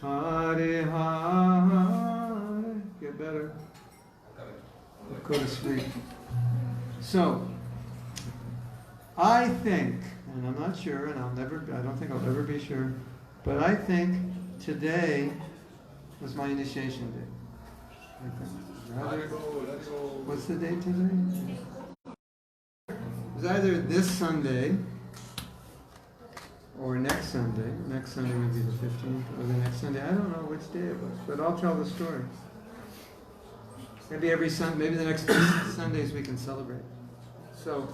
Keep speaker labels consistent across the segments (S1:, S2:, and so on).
S1: Hare Hare. Get better. Go to sleep. So, I think, and I'm not sure, and I don't think I'll ever be sure, but I think today was my initiation day. What's the date today? It was either this Sunday or next Sunday. Next Sunday would be the 15th, or the next Sunday. I don't know which day it was, but I'll tell the story. Maybe every Sunday, maybe the next Sundays we can celebrate. So,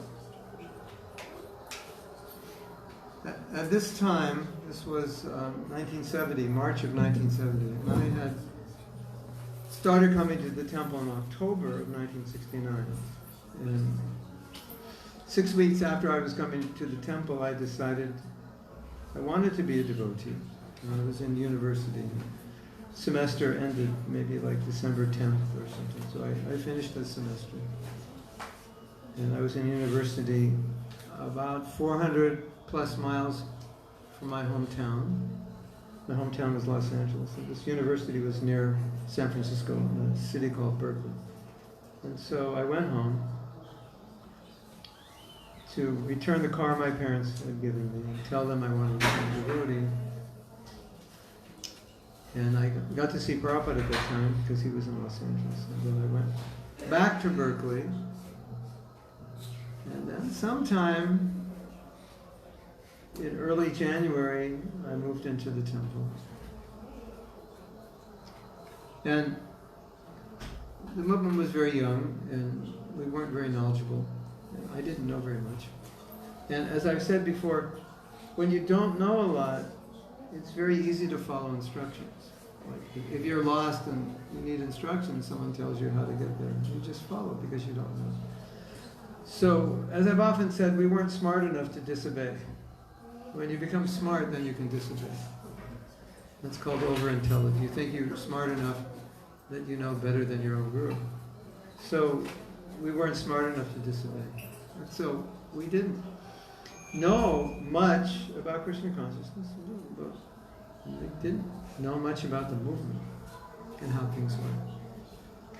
S1: at this time, this was 1970, March of 1970, and I had started coming to the temple in October of 1969. And 6 weeks after I was coming to the temple, I decided I wanted to be a devotee. And I was in university. Semester ended maybe like December 10th or something, so I finished the semester. And I was in university about 400 plus miles from my hometown. My hometown was Los Angeles, and this university was near San Francisco, in a city called Berkeley. And so I went home to return the car my parents had given me and tell them I wanted to become a devotee. And I got to see Prabhupada at that time because he was in Los Angeles. And then I went back to Berkeley. And then sometime in early January, I moved into the temple. And the movement was very young, and we weren't very knowledgeable. I didn't know very much. And as I've said before, when you don't know a lot, it's very easy to follow instructions. Like if you're lost and you need instructions, someone tells you how to get there. You just follow because you don't know. So, as I've often said, we weren't smart enough to disobey. When you become smart, then you can disobey. That's called over-intelligence. You think you're smart enough that you know better than your own guru. So, we weren't smart enough to disobey. And so, we didn't know much about Krishna consciousness. We didn't know much about the movement and how things were.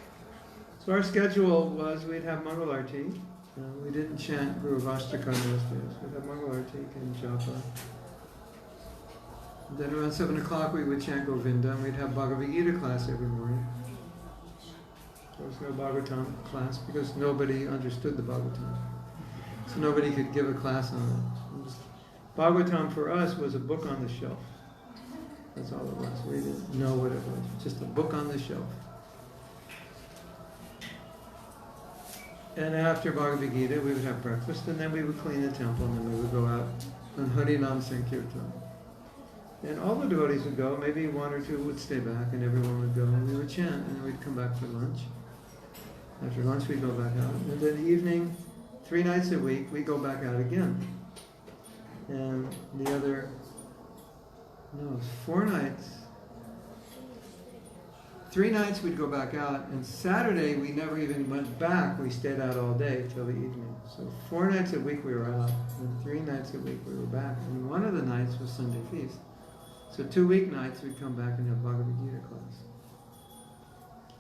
S1: So our schedule was we'd have Mangal Arti. We didn't chant Guru Vastakar those days. We'd have Mangal Arti and Japa. Then around 7 o'clock we would chant Govinda, and we'd have Bhagavad Gita class every morning. There was no Bhagavatam class because nobody understood the Bhagavatam. So nobody could give a class on it. Bhagavatam for us was a book on the shelf. That's all it was. We didn't know what it was. Just a book on the shelf. And after Bhagavad Gita, we would have breakfast, and then we would clean the temple, and then we would go out on Harinam Sankirtan. And all the devotees would go, maybe one or two would stay back, and everyone would go, and we would chant, and then we'd come back for lunch. After lunch, we'd go back out. And then the evening, 3 nights a week, we go back out again. And the other, no, it was 4 nights. 3 nights we'd go back out, and Saturday we never even went back. We stayed out all day till the evening. So 4 nights a week we were out, and 3 nights a week we were back. And one of the nights was Sunday feast. So 2 weeknights we'd come back and have Bhagavad Gita class.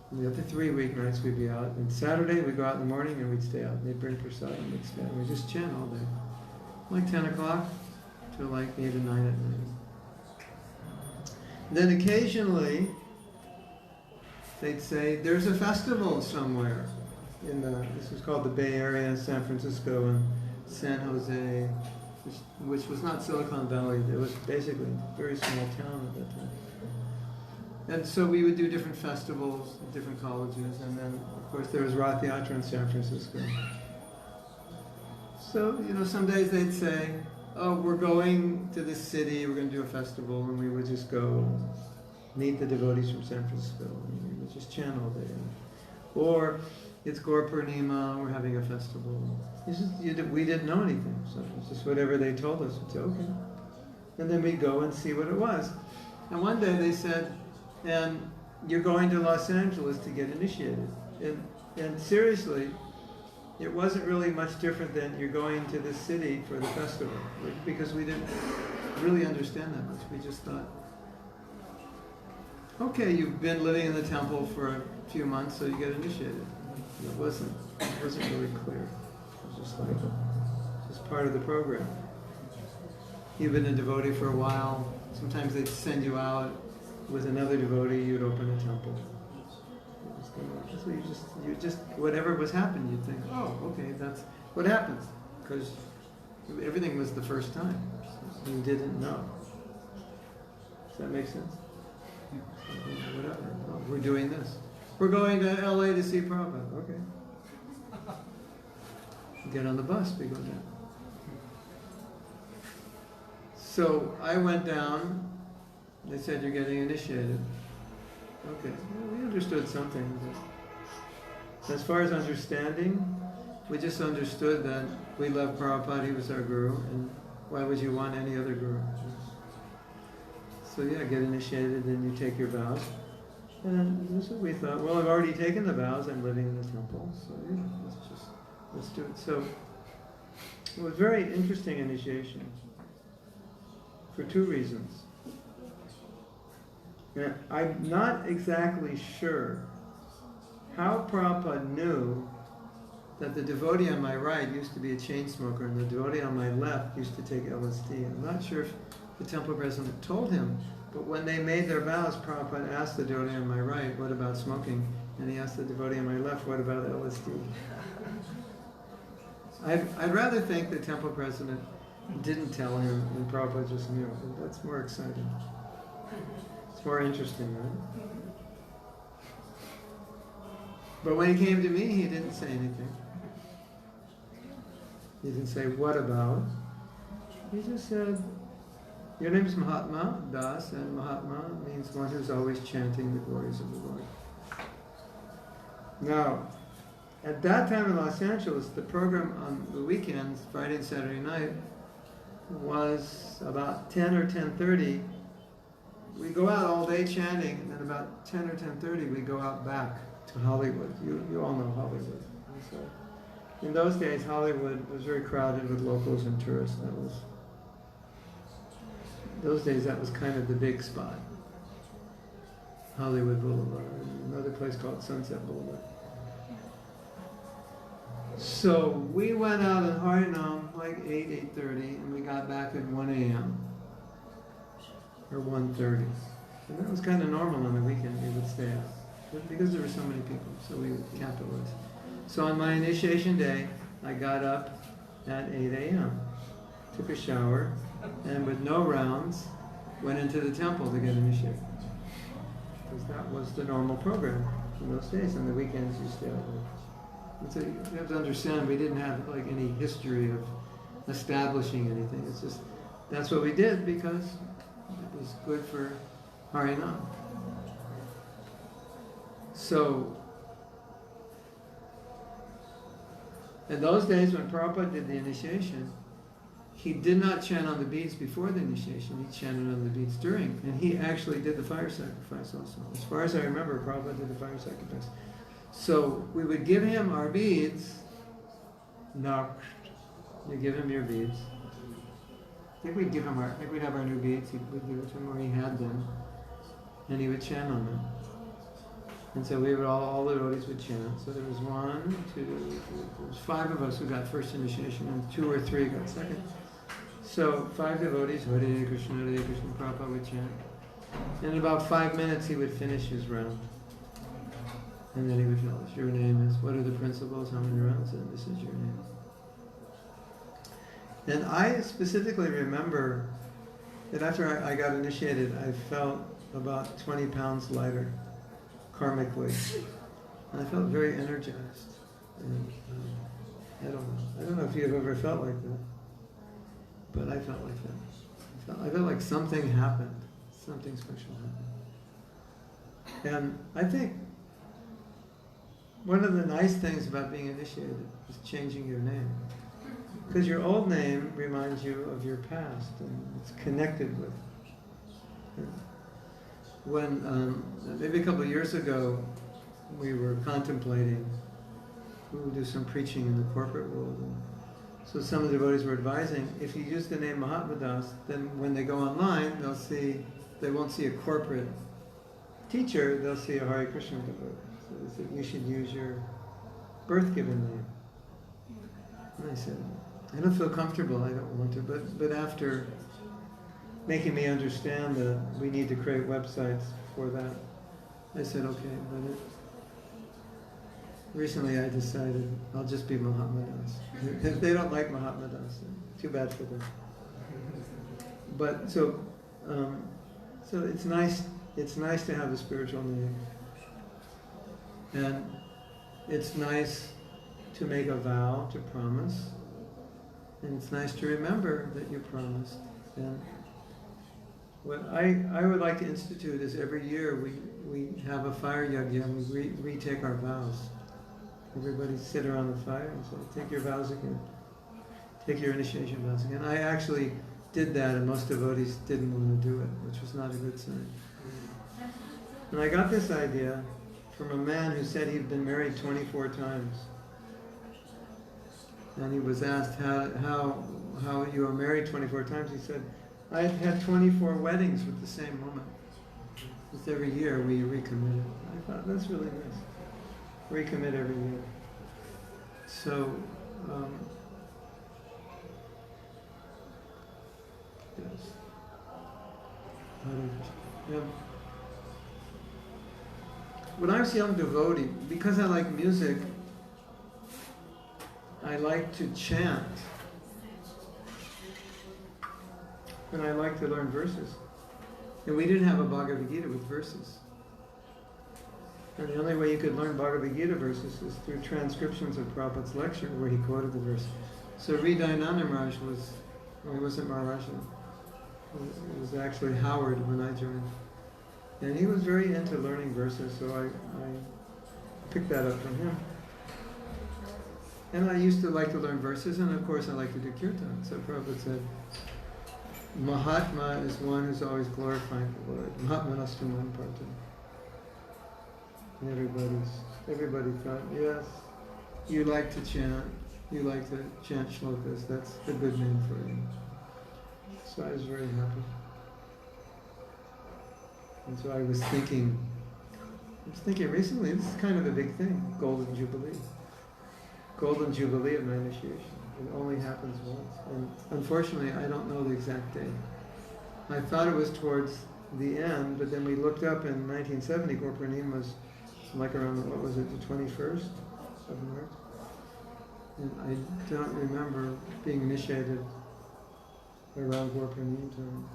S1: And the other 3 weeknights we'd be out. And Saturday we'd go out in the morning and we'd stay out. And they'd bring prasad and we'd stay out. And we'd just chant all day. Like 10 o'clock till like 8 or 9 at night. Then occasionally they'd say, there's a festival somewhere. This was called the Bay Area, San Francisco and San Jose, which was not Silicon Valley. It was basically a very small town at that time. And so we would do different festivals at different colleges, and then, of course, there was Rath Yatra in San Francisco. So, some days they'd say, oh, we're going to this city, we're going to do a festival, and we would just go meet the devotees from San Francisco, and we would just chant all day. Or, it's Gaur Purnima, we're having a festival. We didn't know anything, so it's just whatever they told us. We'd say, okay. And then we'd go and see what it was. And one day they said, and you're going to Los Angeles to get initiated. And seriously, it wasn't really much different than you're going to this city for the festival, because we didn't really understand that much. We just thought, okay, you've been living in the temple for a few months, so you get initiated. It wasn't really clear. It was just like, just part of the program. You've been a devotee for a while. Sometimes they'd send you out with another devotee, you'd open a temple. So you just, whatever was happening, you'd think, oh, okay, that's what happens. Because everything was the first time. You didn't know. Does that make sense? Whatever. Oh, we're doing this. We're going to LA to see Prabhupada. Okay. Get on the bus, we go down. So I went down. They said, you're getting initiated. Okay. Well, we understood something. But as far as understanding, we just understood that we loved Prabhupada, he was our guru, and why would you want any other guru? So yeah, get initiated, then you take your vows. And that's what we thought. Well, I've already taken the vows, I'm living in the temple, so yeah, let's do it. So it was a very interesting initiation for two reasons. Now, I'm not exactly sure how Prabhupada knew that the devotee on my right used to be a chain smoker and the devotee on my left used to take LSD. I'm not sure if the temple president told him, but when they made their vows, Prabhupada asked the devotee on my right, what about smoking? And he asked the devotee on my left, what about LSD? I'd rather think the temple president didn't tell him and Prabhupada just knew. That's more exciting. It's more interesting, right? But when he came to me, he didn't say anything. He didn't say, what about? He just said, your name is Mahatma Das, and Mahatma means one who's always chanting the glories of the Lord. Now, at that time in Los Angeles, the program on the weekends, Friday and Saturday night, was about 10 or 10:30. We go out all day chanting, and then about 10 or 10:30 we go out back to Hollywood. You all know Hollywood. So in those days, Hollywood was very crowded with locals and tourists. Those days, that was kind of the big spot. Hollywood Boulevard, and another place called Sunset Boulevard. So we went out in Harinam like 8:30, and we got back at 1 a.m. or 1:30. And that was kind of normal on the weekend. We would stay out. But because there were so many people, so we capitalized. So on my initiation day, I got up at 8 a.m., took a shower, and with no rounds, went into the temple to get initiated. Because that was the normal program in those days. On the weekends, you stay out late. And so you have to understand, we didn't have like any history of establishing anything. It's just, that's what we did because it was good for Harinam. So, in those days when Prabhupada did the initiation, he did not chant on the beads before the initiation, he chanted on the beads during, and he actually did the fire sacrifice also. As far as I remember, Prabhupada did the fire sacrifice. So we would give him our beads, you give him your beads. I think we'd have our new beads, we'd give it to him where he had them, and he would chant on them. And so we would all the devotees would chant. So there was 1, 2, 3, there was 5 of us who got first initiation, and 2 or 3 got second. So 5 devotees, Hare Krishna, Prabhupada would chant. And in about 5 minutes he would finish his round. And then he would tell us, your name is, what are the principles, how many rounds, and this is your name. And I specifically remember that after I got initiated, I felt about 20 pounds lighter, karmically. And I felt very energized. And I don't know if you've ever felt like that, but I felt like that. I felt like something happened, something special happened. And I think one of the nice things about being initiated is changing your name. Because your old name reminds you of your past and it's connected with. When, maybe a couple of years ago, we were contemplating, we would do some preaching in the corporate world. And so some of the devotees were advising, if you use the name Mahatma Das, then when they go online, they won't see a corporate teacher, they'll see a Hare Krishna devotee. So they said, you should use your birth given name. And I said, I don't feel comfortable, I don't want to. But after making me understand that we need to create websites for that, I said, okay. But recently I decided I'll just be Mahatma Das. If they don't like Mahatma Das, too bad for them. But so it's nice. It's nice to have a spiritual name, and it's nice to make a vow, to promise, and it's nice to remember that you promised. And what I would like to institute is every year we have a fire yagya and we retake our vows. Everybody sit around the fire and say, take your vows again. Take your initiation vows again. I actually did that, and most devotees didn't want to do it, which was not a good sign. And I got this idea from a man who said he'd been married 24 times. And he was asked how you were married 24 times. He said, I've had 24 weddings with the same woman. Just every year we recommitted. I thought, that's really nice. Recommit every year. So, yes. Yeah. When I was a young devotee, because I like music, I like to chant. And I like to learn verses. And we didn't have a Bhagavad Gita with verses. And the only way you could learn Bhagavad Gita verses is through transcriptions of Prabhupada's lecture where he quoted the verse. So Hridayananda Maharaj he wasn't Maharaj, it was actually Howard when I joined. And he was very into learning verses, so I picked that up from him. And I used to like to learn verses, and of course I like to do kirtan. So Prabhupada said, Mahatma is one who's always glorifying the Lord. Mahatma Nastuman Parta. And everybody thought, yes, you like to chant, you like to chant shlokas, that's a good name for you. So I was very happy. And so I was thinking recently, this is kind of a big thing, Golden Jubilee. Golden Jubilee of my initiation. It only happens once. And unfortunately, I don't know the exact date. I thought it was towards the end, but then we looked up in 1970, Gorpranim was like around, what was it, the 21st of March? And I don't remember being initiated around Gorpranim time.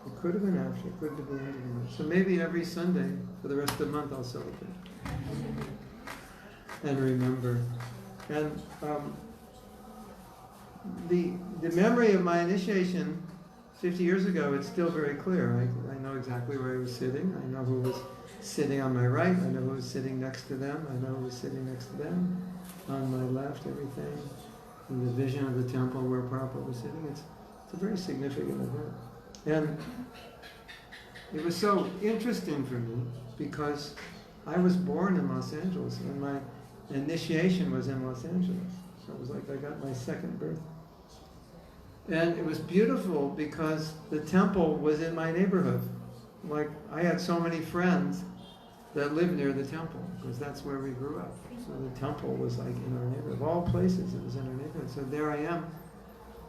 S1: It could have been after, it could have been after. So maybe every Sunday for the rest of the month I'll celebrate. And remember. And the memory of my initiation 50 years ago, it's still very clear. I know exactly where I was sitting. I know who was sitting on my right. I know who was sitting next to them. I know who was sitting next to them. On my left, everything. And the vision of the temple where Prabhupada was sitting. It's a very significant event. And it was so interesting for me because I was born in Los Angeles and my initiation was in Los Angeles. So it was like I got my second birth. And it was beautiful because the temple was in my neighborhood. Like, I had so many friends that lived near the temple because that's where we grew up. So the temple was like in our neighborhood. Of all places, it was in our neighborhood. So there I am,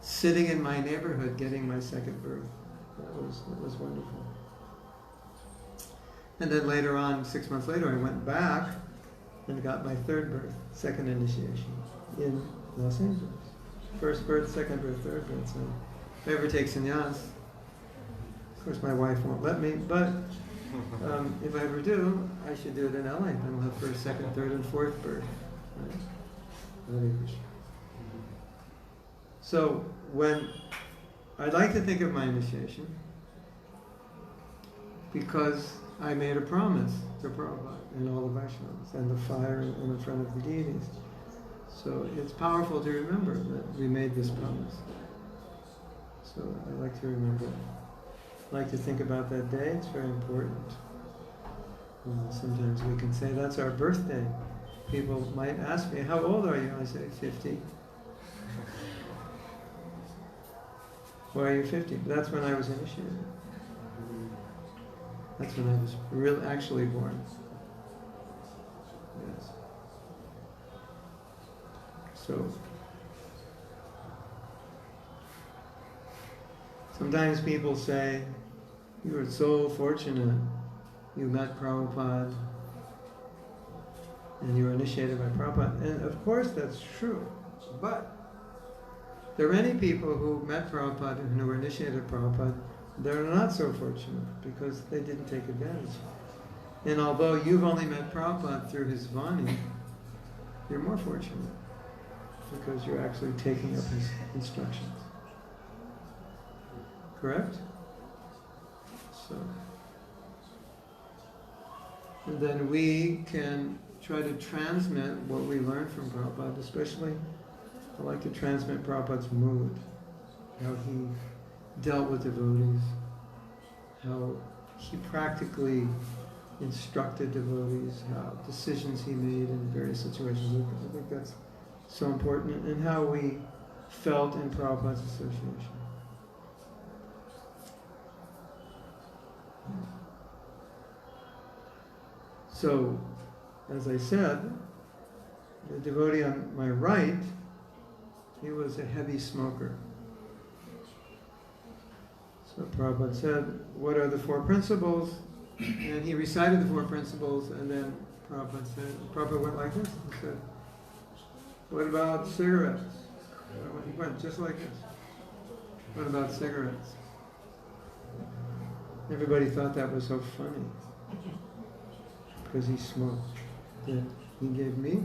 S1: sitting in my neighborhood, getting my second birth. That was wonderful. And then later on, 6 months later, I went back and got my third birth, second initiation, in Los Angeles. First birth, second birth, third birth. So if I ever take sannyas, of course my wife won't let me, but if I ever do, I should do it in LA. Then we'll have first, second, third, and fourth birth. Right? So when I'd like to think of my initiation, because I made a promise to Prabhupada and all the Vaishnavas and the fire in front of the deities. So it's powerful to remember that we made this promise. So I like to remember it. I like to think about that day. It's very important. Sometimes we can say that's our birthday. People might ask me, how old are you? I say 50. Why are you 50? That's when I was initiated. That's when I was really actually born. Yes. So sometimes people say, you were so fortunate, you met Prabhupada, and you were initiated by Prabhupada. And of course that's true. But there are many people who met Prabhupada and who were initiated by Prabhupada. They're not so fortunate because they didn't take advantage. And although you've only met Prabhupada through his Vani, you're more fortunate because you're actually taking up his instructions. Correct? So, and then we can try to transmit what we learn from Prabhupada, especially I like to transmit Prabhupada's mood, how he dealt with devotees, how he practically instructed devotees, how decisions he made in various situations. I think that's so important, and how we felt in Prabhupada's association. So, as I said, the devotee on my right, he was a heavy smoker. So Prabhupada said, what are the four principles? And he recited the four principles, and then Prabhupada went like this. He said, what about cigarettes? He went just like this. What about cigarettes? Everybody thought that was so funny, because he smoked. Then he gave me.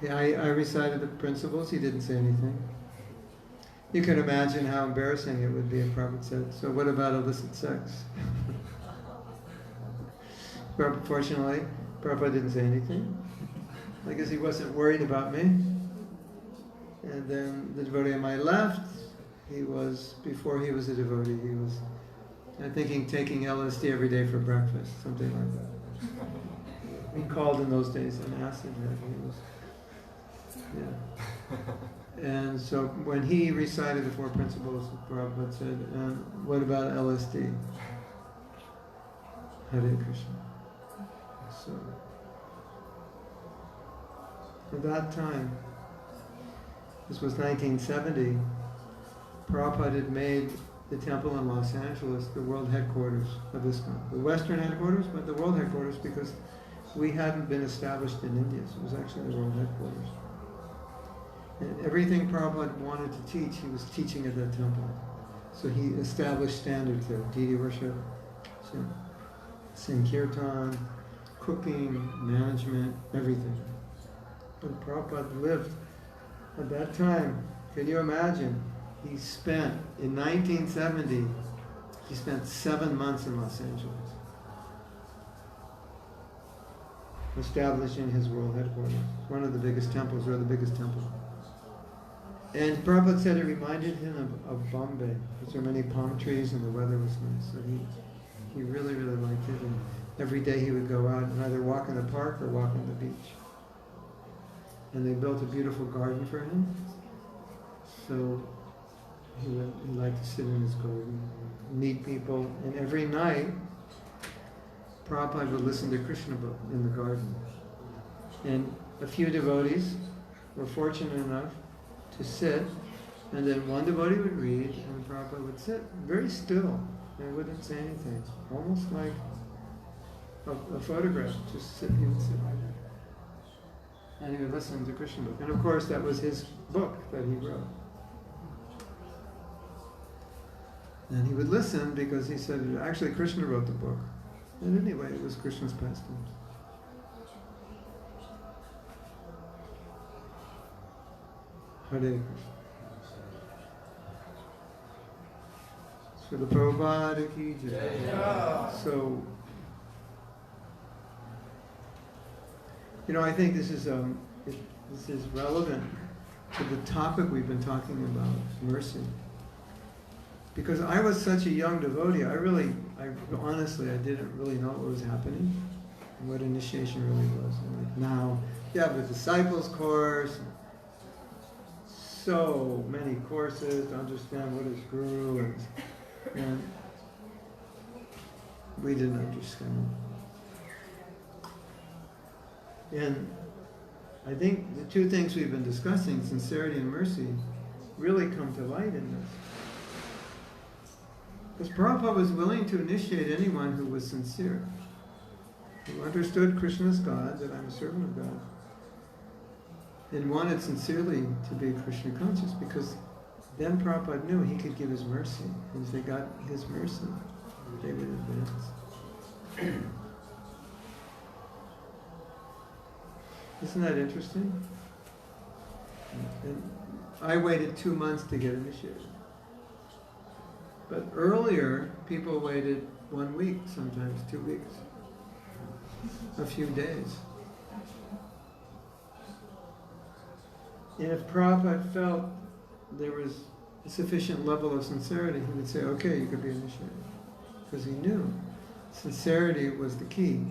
S1: I recited the principles, he didn't say anything. You can imagine how embarrassing it would be if Prabhupada said, so what about illicit sex? Fortunately, Prabhupada didn't say anything. I guess he wasn't worried about me. And then the devotee on my left, before he was a devotee, he was, I'm thinking, taking LSD every day for breakfast, something like that. We called in those days an acid head. Yeah. And so when he recited the four principles, Prabhupada said, what about LSD? Hare Krishna. So, at that time, this was 1970, Prabhupada had made the temple in Los Angeles the world headquarters of ISKCON. The Western headquarters, but the world headquarters, because we hadn't been established in India, so it was actually the world headquarters. And everything Prabhupada wanted to teach, he was teaching at that temple. So he established standards there, deity worship, sankirtan, cooking, management, everything. But Prabhupada lived at that time. Can you imagine? He spent, in 1970, he spent 7 months in Los Angeles, establishing his world headquarters. One of the biggest temples, or the biggest temple. And Prabhupada said it reminded him of Bombay, because there were many palm trees and the weather was nice. So he really, really liked it. And every day he would go out and either walk in the park or walk on the beach. And they built a beautiful garden for him. So he liked to sit in his garden, meet people. And every night, Prabhupada would listen to Krishna book in the garden. And a few devotees were fortunate enough to sit, and then one devotee would read, and Prabhupada would sit very still, and wouldn't say anything, almost like a photograph, just sit, he would sit like that. And he would listen to Krishna book. And of course that was his book that he wrote. And he would listen because he said, actually Krishna wrote the book. And anyway, it was Krishna's pastimes. Hare Krishna. So the Prabhupada ki jai. So, I think this is relevant to the topic we've been talking about, mercy. Because I was such a young devotee, honestly, I didn't really know what was happening, and what initiation really was. And like now, you have the disciples course, so many courses to understand what is Guru, and We didn't understand. And I think the two things we've been discussing, sincerity and mercy, really come to light in this. Because Prabhupada was willing to initiate anyone who was sincere, who understood Krishna as God, that I'm a servant of God, and wanted sincerely to be Krishna conscious, because then Prabhupada knew he could give his mercy. And if they got his mercy, they would advance. Isn't that interesting? And I waited 2 months to get initiated. But earlier, people waited 1 week, sometimes 2 weeks, a few days. And if Prabhupada felt there was a sufficient level of sincerity, he would say, okay, you could be initiated. Because he knew sincerity was the key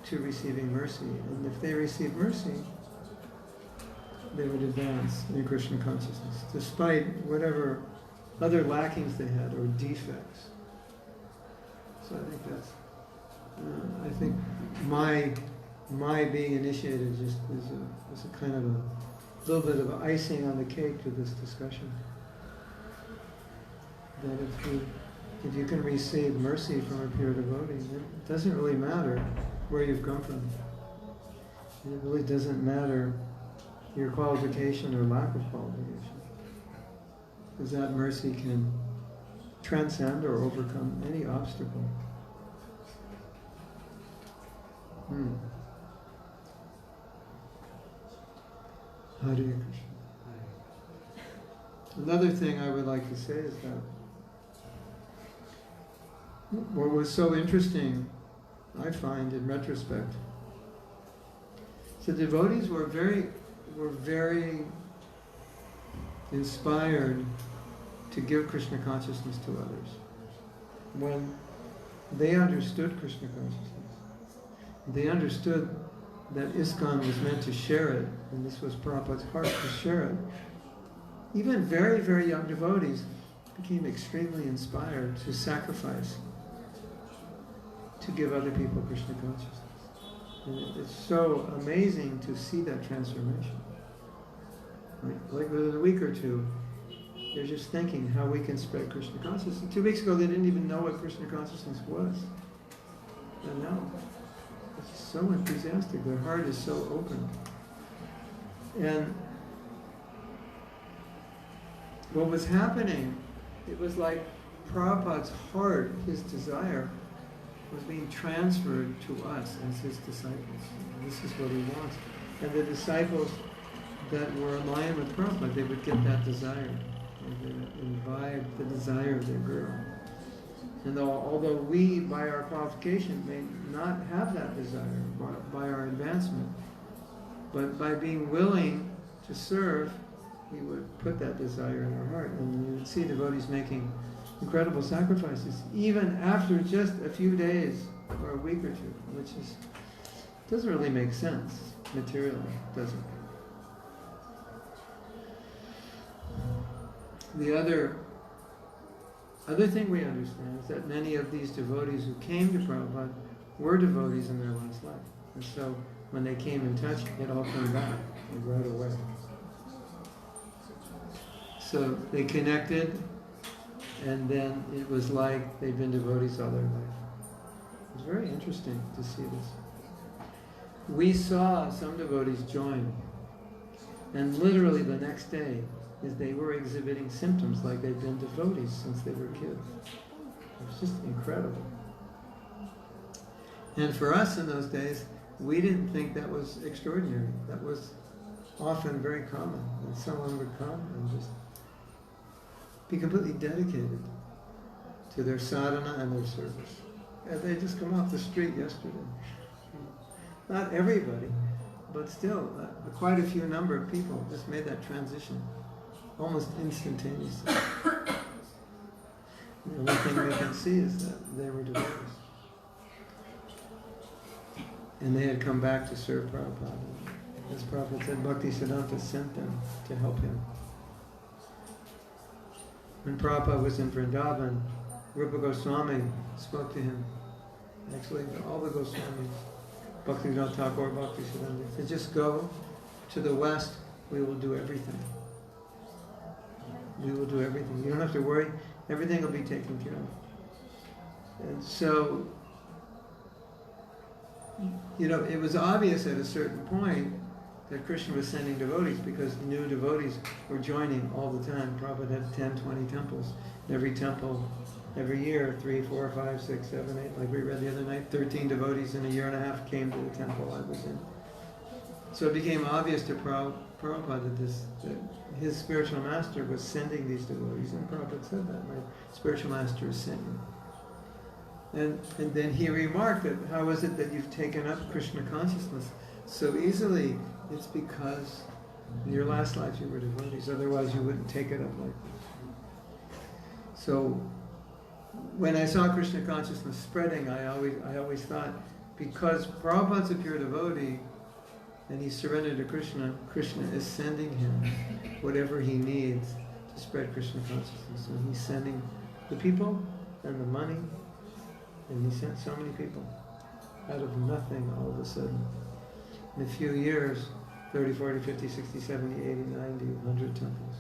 S1: to receiving mercy. And if they received mercy, they would advance in Krishna consciousness, despite whatever other lackings they had or defects. So I think that's, I think my being initiated just is a kind of a little bit of icing on the cake to this discussion. That if you can receive mercy from a pure devotee, it doesn't really matter where you've come from. It really doesn't matter your qualification or lack of qualification. Because that mercy can transcend or overcome any obstacle. Hare Krishna. Another thing I would like to say is that what was so interesting, I find in retrospect, the devotees were very inspired to give Krishna consciousness to others. When they understood Krishna consciousness, they understood that ISKCON was meant to share it, and this was Prabhupada's heart to share it. Even very, very young devotees became extremely inspired to sacrifice to give other people Krishna consciousness. And it's so amazing to see that transformation. Like within a week or two, they're just thinking how we can spread Krishna consciousness. 2 weeks ago, they didn't even know what Krishna consciousness was. And now, it's so enthusiastic. Their heart is so open. And what was happening, it was like Prabhupada's heart, his desire, was being transferred to us as his disciples. And this is what he wants. And the disciples that were aligned with Prabhupada, they would get that desire. They would imbibe the desire of their Guru. And although we, by our qualification, may not have that desire, by our advancement, but by being willing to serve, we would put that desire in our heart. And you would see devotees making incredible sacrifices, even after just a few days or a week or two, which doesn't really make sense materially, does it? The other thing we understand is that many of these devotees who came to Prabhupada were devotees in their last life. And so when they came in touch, it all came back right away. So they connected, and then it was like they've been devotees all their life. It was very interesting to see this. We saw some devotees join, and literally the next day, they were exhibiting symptoms like they'd been devotees since they were kids. It was just incredible. And for us in those days, we didn't think that was extraordinary. That was often very common. That someone would come and just be completely dedicated to their sadhana and their service. And they just come off the street yesterday. Not everybody, but still, quite a few number of people just made that transition almost instantaneously. The only thing we can see is that they were devotees. And they had come back to serve Prabhupada. As Prabhupada said, Bhaktisiddhanta sent them to help him. When Prabhupada was in Vrindavan, Rupa Goswami spoke to him Actually, all the Goswamis, Bhaktivinoda Thakur, Bhaktisiddhanta, said, just go to the west, we will do everything. We will do everything. You don't have to worry, everything will be taken care of. And so, it was obvious at a certain point that Krishna was sending devotees because new devotees were joining all the time. Prabhupada had 10, 20 temples. Every temple, every year, 3, 4, 5, 6, 7, 8, like we read the other night, 13 devotees in a year and a half came to the temple I was in. So it became obvious to Prabhupada that his spiritual master was sending these devotees, and Prabhupada said that, my spiritual master is sending. And then he remarked that, how is it that you've taken up Krishna consciousness so easily? It's because in your last life you were devotees, otherwise you wouldn't take it up like this. So when I saw Krishna consciousness spreading, I always thought, because Prabhupada's a pure devotee, and he's surrendered to Krishna, Krishna is sending him whatever he needs to spread Krishna consciousness. And he's sending the people and the money, and he sent so many people out of nothing all of a sudden. In a few years, 30, 40, 50, 60, 70, 80, 90, 100 temples.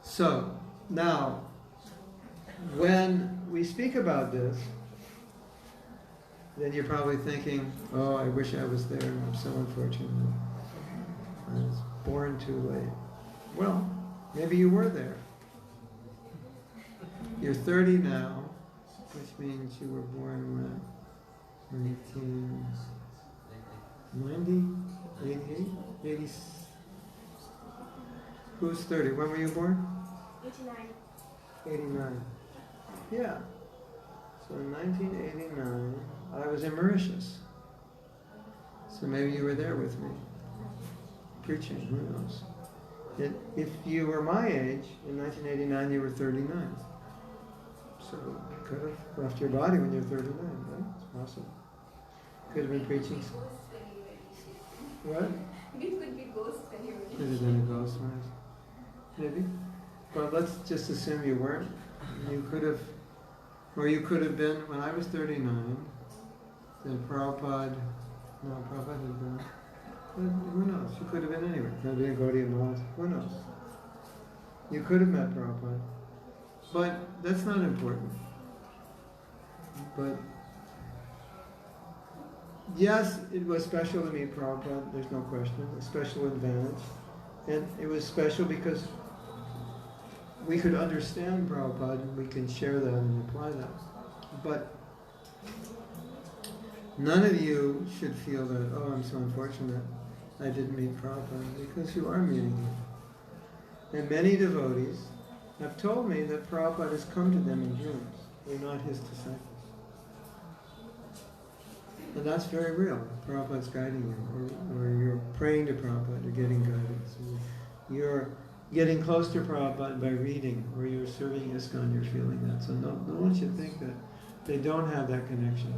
S1: So, now, when we speak about this, then you're probably thinking, oh, I wish I was there, I'm so unfortunate. I was born too late. Well, maybe you were there. You're 30 now, which means you were born when? 1990? 88? 80? Who's 30? When were you born? 89. Yeah. So in 1989, I was in Mauritius. So maybe you were there with me, preaching, who knows. If you were my age, in 1989 you were 39. So you could have left your body when you're 39, right? It's possible. Could have been preaching. What?
S2: It could be ghosts anyway.
S1: Could have been a ghost, right? Maybe. But let's just assume you weren't. You could have, or you could have been, when I was 39, then Prabhupada had been, who knows? You could have been anywhere. Could have been Gaudiya Math, who knows? You could have met Prabhupada. But that's not important. But yes, it was special to meet Prabhupada, there's no question, a special advantage. And it was special because we could understand Prabhupada and we can share that and apply that. But none of you should feel that, oh, I'm so unfortunate I didn't meet Prabhupada, because you are meeting him. And many devotees have told me that Prabhupada has come to them in dreams. They're not his disciples. And that's very real. Prabhupada's guiding you, or you're praying to Prabhupada, you're getting guidance. You're getting close to Prabhupada by reading, or you're serving ISKCON, you're feeling that. So no one should think that they don't have that connection,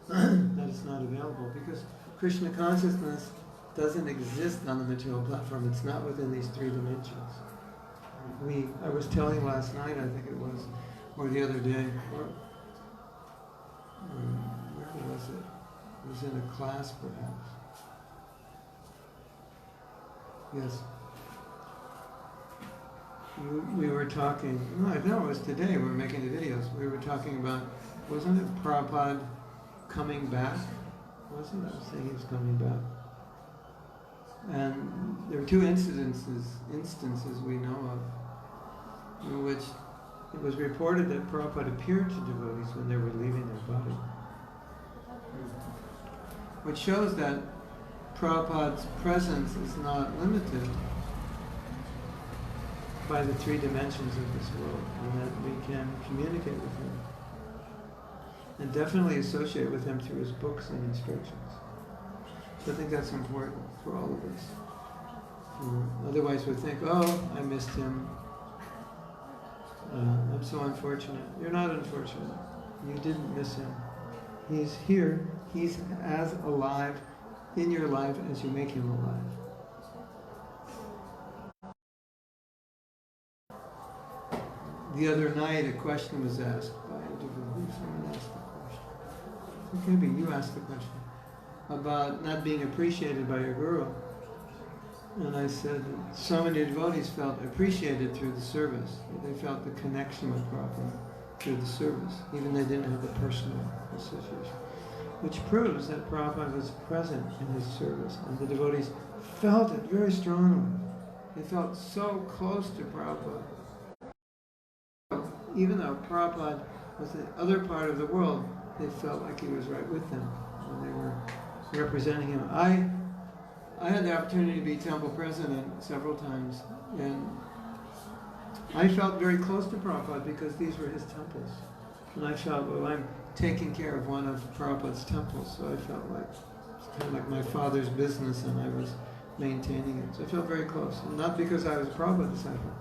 S1: that it's not available, because Krishna consciousness doesn't exist on the material platform. It's not within these 3 dimensions. I was telling last night, I think it was, or the other day, where was it? It was in a class, perhaps. Yes. We were talking, no, it was today, we were making the videos. We were talking about, wasn't it Prabhupada coming back? Wasn't it? I was saying he was coming back. And there were 2 instances we know of, in which it was reported that Prabhupada appeared to devotees when they were leaving their body. Which shows that Prabhupada's presence is not limited by the 3 dimensions of this world, and that we can communicate with him. And definitely associate with him through his books and instructions. So I think that's important for all of us. Otherwise we think, oh, I missed him. I'm so unfortunate. You're not unfortunate. You didn't miss him. He's here. He's as alive in your life as you make him alive. The other night, a question was asked by a devotee. Someone asked the question. Maybe you asked the question about not being appreciated by your guru. And I said that so many devotees felt appreciated through the service. They felt the connection with Prabhupada through the service, even they didn't have a personal association. Which proves that Prabhupada was present in his service, and the devotees felt it very strongly. They felt so close to Prabhupada. Even though Prabhupada was the other part of the world, they felt like he was right with them when they were representing him. I had the opportunity to be temple president several times, and I felt very close to Prabhupada because these were his temples. And I felt, well, I'm taking care of one of Prabhupada's temples, so I felt like it's kind of like my father's business, and I was maintaining it. So I felt very close, and not because I was a Prabhupada disciple,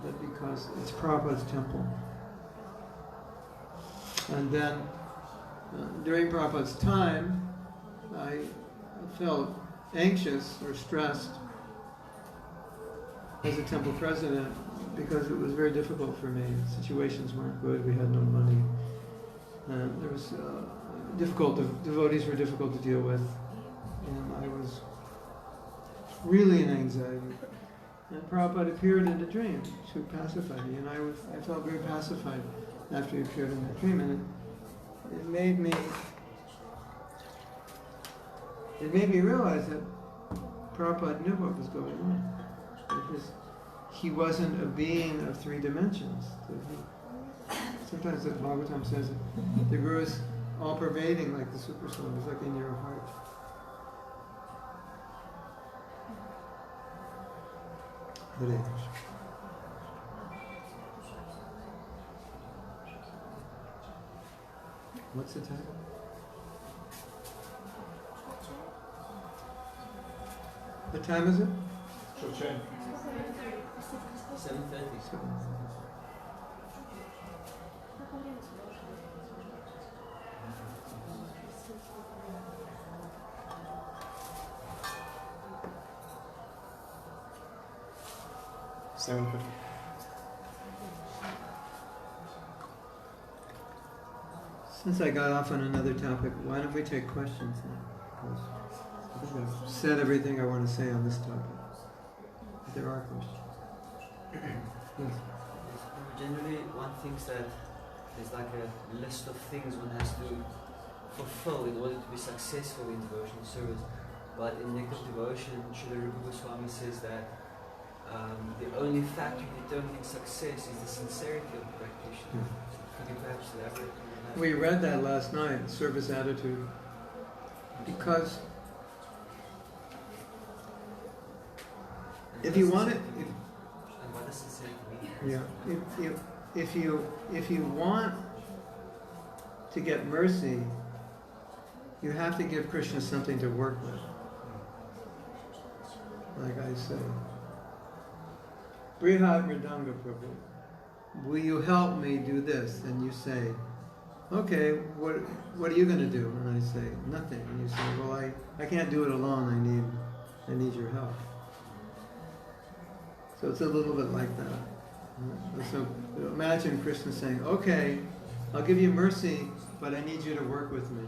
S1: but because it's Prabhupada's temple. And then, during Prabhupada's time, I felt anxious or stressed as a temple president because it was very difficult for me. Situations weren't good, we had no money. There was devotees were difficult to deal with, and I was really in anxiety. And Prabhupada appeared in a dream to pacify me, and I felt very pacified after he appeared in that dream, and it made me realize that Prabhupada knew what was going on. Because he wasn't a being of three dimensions. Sometimes the Bhagavatam says that the Guru is all-pervading like the Supersoul. It's like in your heart. Hare Krishna. What's the time? What time is it?
S3: 7:30.
S1: Since I got off on another topic, why don't we take questions now? Because I think I've said everything I want to say on this topic. If there are questions. Yes.
S3: Generally, one thinks that there's like a list of things one has to fulfill in order to be successful in devotional service. But in Nectar of Devotion, Srila Rupa Goswami says that the only factor determining success is the sincerity of the practitioner. Could you perhaps elaborate on that?
S1: We read that last night, service attitude, because if you want it,
S3: and what does sincerity mean?
S1: yeah, if you want to get mercy, you have to give Krishna something to work with. Like I say, Brihat Mridanga Prabhu, will you help me do this? And you say, okay, what are you going to do? And I say, nothing. And you say, well, I can't do it alone. I need your help. So it's a little bit like that. So imagine Krishna saying, okay, I'll give you mercy, but I need you to work with me.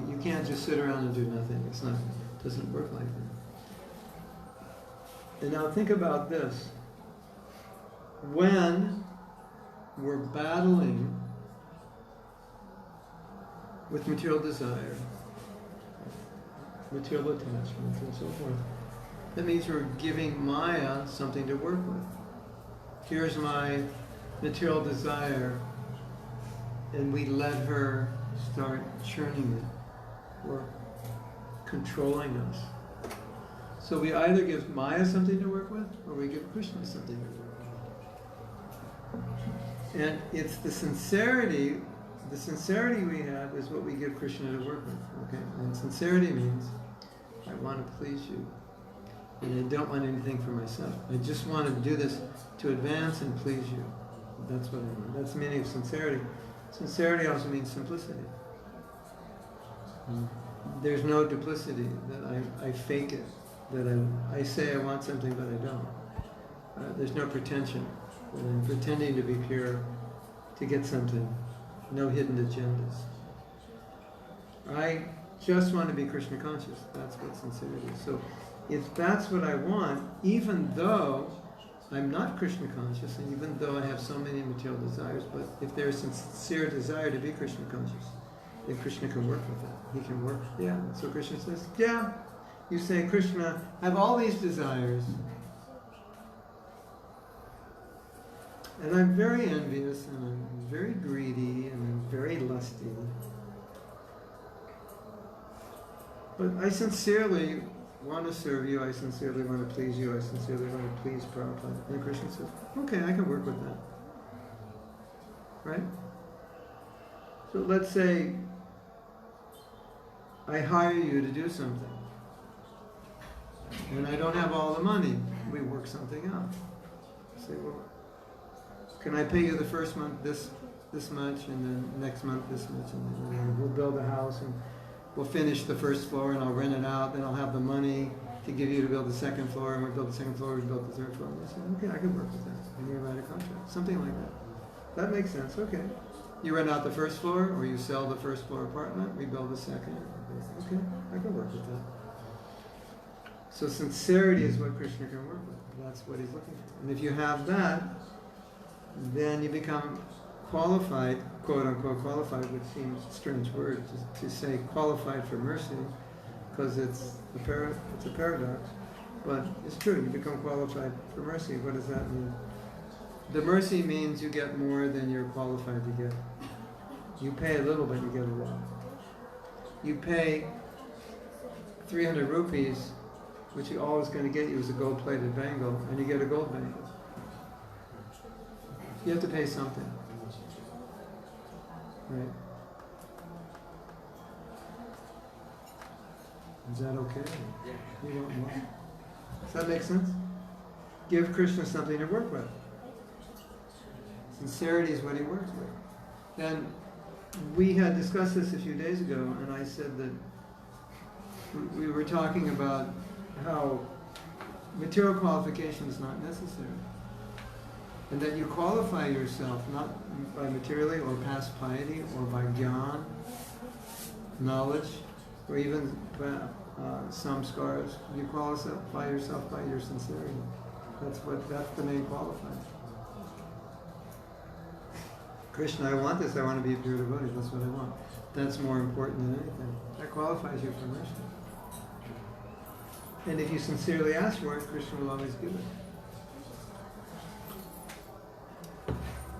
S1: You can't just sit around and do nothing. It doesn't work like that. And now think about this. When we're battling with material desire, material attachment, and so forth, that means we're giving Maya something to work with. Here's my material desire, and we let her start churning it, or controlling us. So we either give Maya something to work with, or we give Krishna something to work with. And it's the sincerity we have is what we give Krishna to work with. Okay? And sincerity means, I want to please you, and I don't want anything for myself. I just want to do this to advance and please you. That's what I want. That's the meaning of sincerity. Sincerity also means simplicity. There's no duplicity, that I fake it, that I say I want something but I don't. There's no pretension, that I'm pretending to be pure to get something. No hidden agendas. I just want to be Krishna conscious. That's what sincerity is. So if that's what I want, even though I'm not Krishna conscious, and even though I have so many material desires, but if there's a sincere desire to be Krishna conscious, then Krishna can work with that. He can work. Yeah. So Krishna says, yeah. You say, Krishna, I have all these desires, and I'm very envious, and I'm very greedy, and I'm very lusty. But I sincerely want to serve you, I sincerely want to please you, I sincerely want to please Prabhupada. And Krishna says, okay, I can work with that. Right? So let's say I hire you to do something, and I don't have all the money. We work something out. Say, well, can I pay you the first month this much, and then next month this much, and then we'll build a house, and we'll finish the first floor, and I'll rent it out, then I'll have the money to give you to build the second floor, and we'll build the second floor, we build the third floor. And you say, okay, I can work with that. And you write a contract. Something like that. That makes sense, okay. You rent out the first floor, or you sell the first floor apartment, we build the second. Okay, I can work with that. So sincerity is what Krishna can work with. That's what he's looking for. And if you have that, then you become qualified, quote unquote qualified, which seems a strange word to say qualified for mercy, because it's a paradox, but it's true. You become qualified for mercy. What does that mean? The mercy means you get more than you're qualified to get. You pay a little, but you get a lot. You pay 300 rupees, which you're always going to get you is a gold-plated bangle, and you get a gold bangle. You have to pay something. Right? Is that okay?
S3: Yeah.
S1: You want more? Does that make sense? Give Krishna something to work with. Sincerity is what he works with. And we had discussed this a few days ago, and I said that we were talking about how material qualification is not necessary. And that you qualify yourself not by materially or past piety or by jnana, knowledge, or even some scars. You qualify yourself by your sincerity. That's the main qualifier. Krishna, I want this. I want to be a pure devotee. That's what I want. That's more important than anything. That qualifies you for mercy. And if you sincerely ask for it, Krishna will always give it.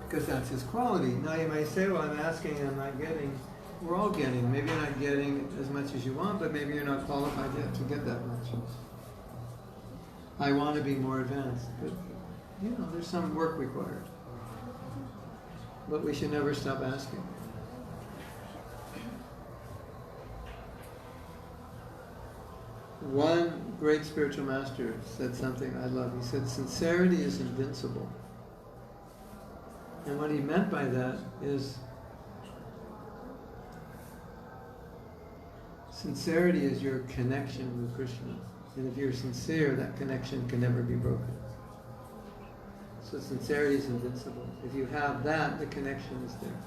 S1: Because that's his quality. Now you may say, well, I'm asking, I'm not getting. We're all getting. Maybe you're not getting as much as you want, but maybe you're not qualified yet to get that much. I want to be more advanced, but there's some work required. But we should never stop asking. One great spiritual master said something I love. He said, sincerity is invincible. And what he meant by that is sincerity is your connection with Krishna. And if you're sincere, that connection can never be broken. So sincerity is invincible. If you have that, the connection is there.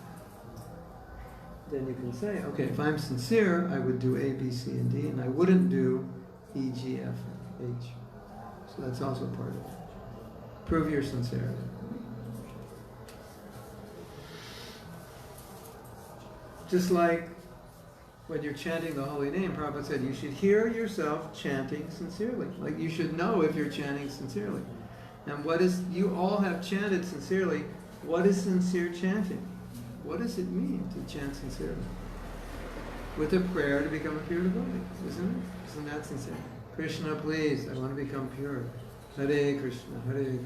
S1: Then you can say, okay, if I'm sincere, I would do A, B, C, and D, and I wouldn't do E, G, F, and H. So that's also part of it. Prove your sincerity. Just like when you're chanting the holy name, Prabhupada said you should hear yourself chanting sincerely. Like you should know if you're chanting sincerely. And you all have chanted sincerely. What is sincere chanting? What does it mean to chant sincerely? With a prayer to become a pure devotee, isn't it? Isn't that sincere? Krishna, please, I want to become pure. Hare Krishna, Hare Krishna,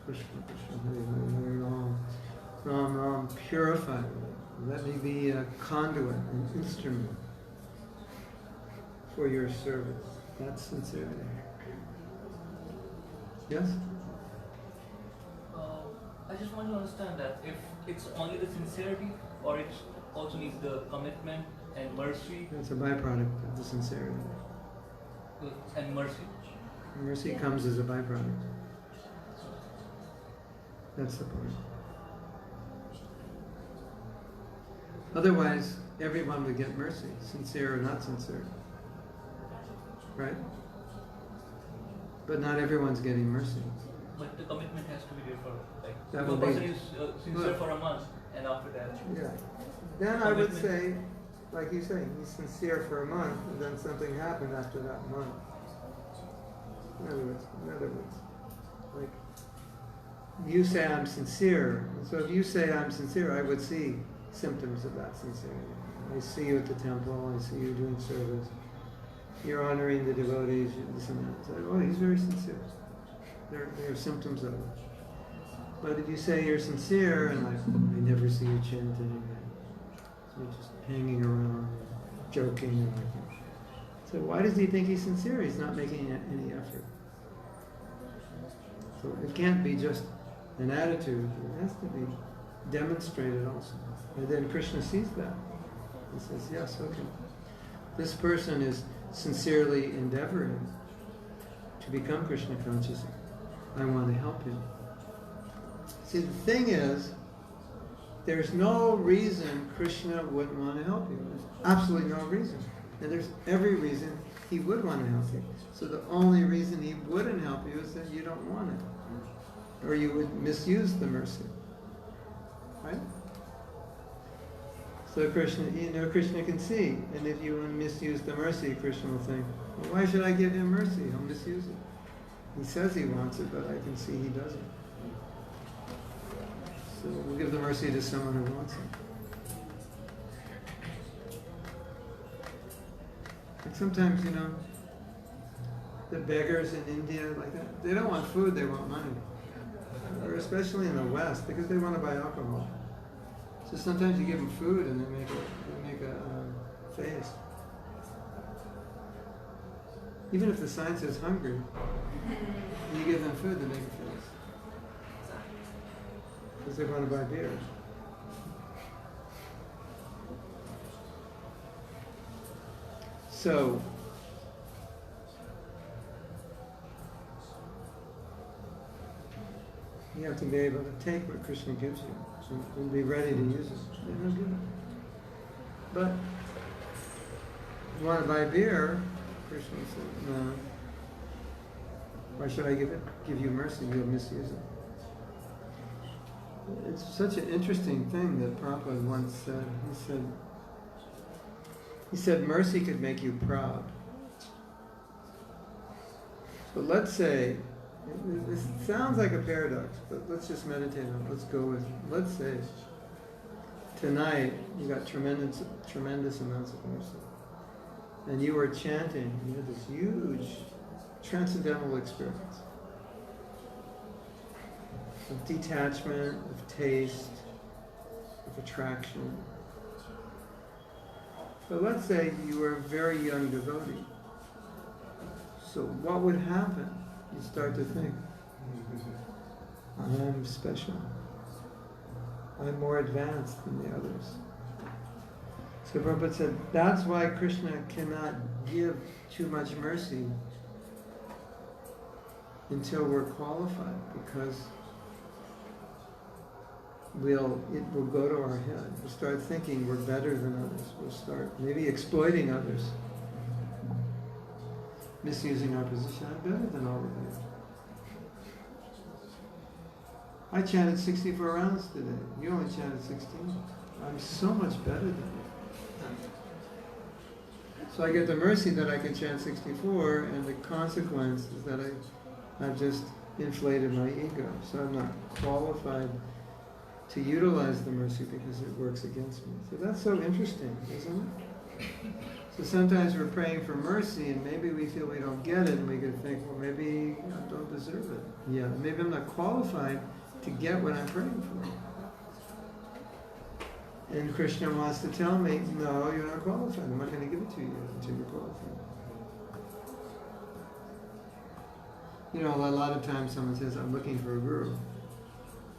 S1: Krishna Krishna, Hare Hare, Hare Ram. Ram Ram, purify me. Let me be a conduit, an instrument for your service. That's sincerity. Yes?
S4: I just want to understand that if it's only the sincerity, or it also needs the commitment and mercy
S1: It's a byproduct of the sincerity.
S4: and mercy.
S1: Mercy comes as a byproduct. That's the point. Otherwise, everyone would get mercy, sincere or not sincere. Right? But not everyone's getting mercy.
S4: But the commitment has to be there for, like,
S1: That
S4: if a
S1: will be-
S4: person is sincere for a month and after that.
S1: Yeah. Then I would
S4: Commitment.
S1: say, like you say, he's sincere for a month, and then something happened after that month. In other words, like, you say I'm sincere, so if you say I'm sincere, I would see symptoms of that sincerity. I see you at the temple, I see you doing service, you're honoring the devotees, this and that. So, oh, he's very sincere. There are symptoms of it. But if you say you're sincere, and like, I never see you chanting, you're just hanging around, joking, and like that. So why does he think he's sincere? He's not making any effort. So it can't be just an attitude. It has to be demonstrated also. And then Krishna sees that. He says, yes, okay. This person is sincerely endeavoring to become Krishna conscious. I want to help him. See, the thing is, there's no reason Krishna wouldn't want to help you. There's absolutely no reason. And there's every reason he would want to help you. So the only reason he wouldn't help you is that you don't want it. Or you would misuse the mercy. Right? So Krishna, Krishna can see. And if you misuse the mercy, Krishna will think, well, why should I give him mercy? He'll misuse it. He says he wants it, but I can see he doesn't. So we'll give the mercy to someone who wants it. Like sometimes, the beggars in India, like that, they don't want food, they want money. Or especially in the West, because they want to buy alcohol. So sometimes you give them food and they make a face. Even if the sign says hungry, you give them food, they make a face. Because they want to buy beer. So, you have to be able to take what Krishna gives you and be ready to use it. And he'll give it. But if you want to buy beer, Krishna says, no. Why should I give you mercy? You'll misuse it. It's such an interesting thing that Prabhupada once said. He said mercy could make you proud. But let's say, this sounds like a paradox, but let's just meditate on it. Let's go with it. Let's say tonight you got tremendous amounts of mercy. And you were chanting, you had this huge transcendental experience of detachment, of taste, of attraction. But let's say you were a very young devotee. So what would happen? You start to think, I'm special. I'm more advanced than the others. So Prabhupada said, that's why Krishna cannot give too much mercy until we're qualified, because it will go to our head. We'll start thinking we're better than others. We'll start maybe exploiting others, misusing our position. I'm better than all of you. I chanted 64 rounds today. You only chanted 16. I'm so much better than you. So I get the mercy that I can chant 64, and the consequence is that I've just inflated my ego. So I'm not qualified to utilize the mercy because it works against me. So that's so interesting, isn't it? So sometimes we're praying for mercy and maybe we feel we don't get it, and we could think, well, maybe I don't deserve it. Yeah, maybe I'm not qualified to get what I'm praying for. And Krishna wants to tell me, no, you're not qualified. I'm not going to give it to you until you're qualified. A lot of times someone says, I'm looking for a guru.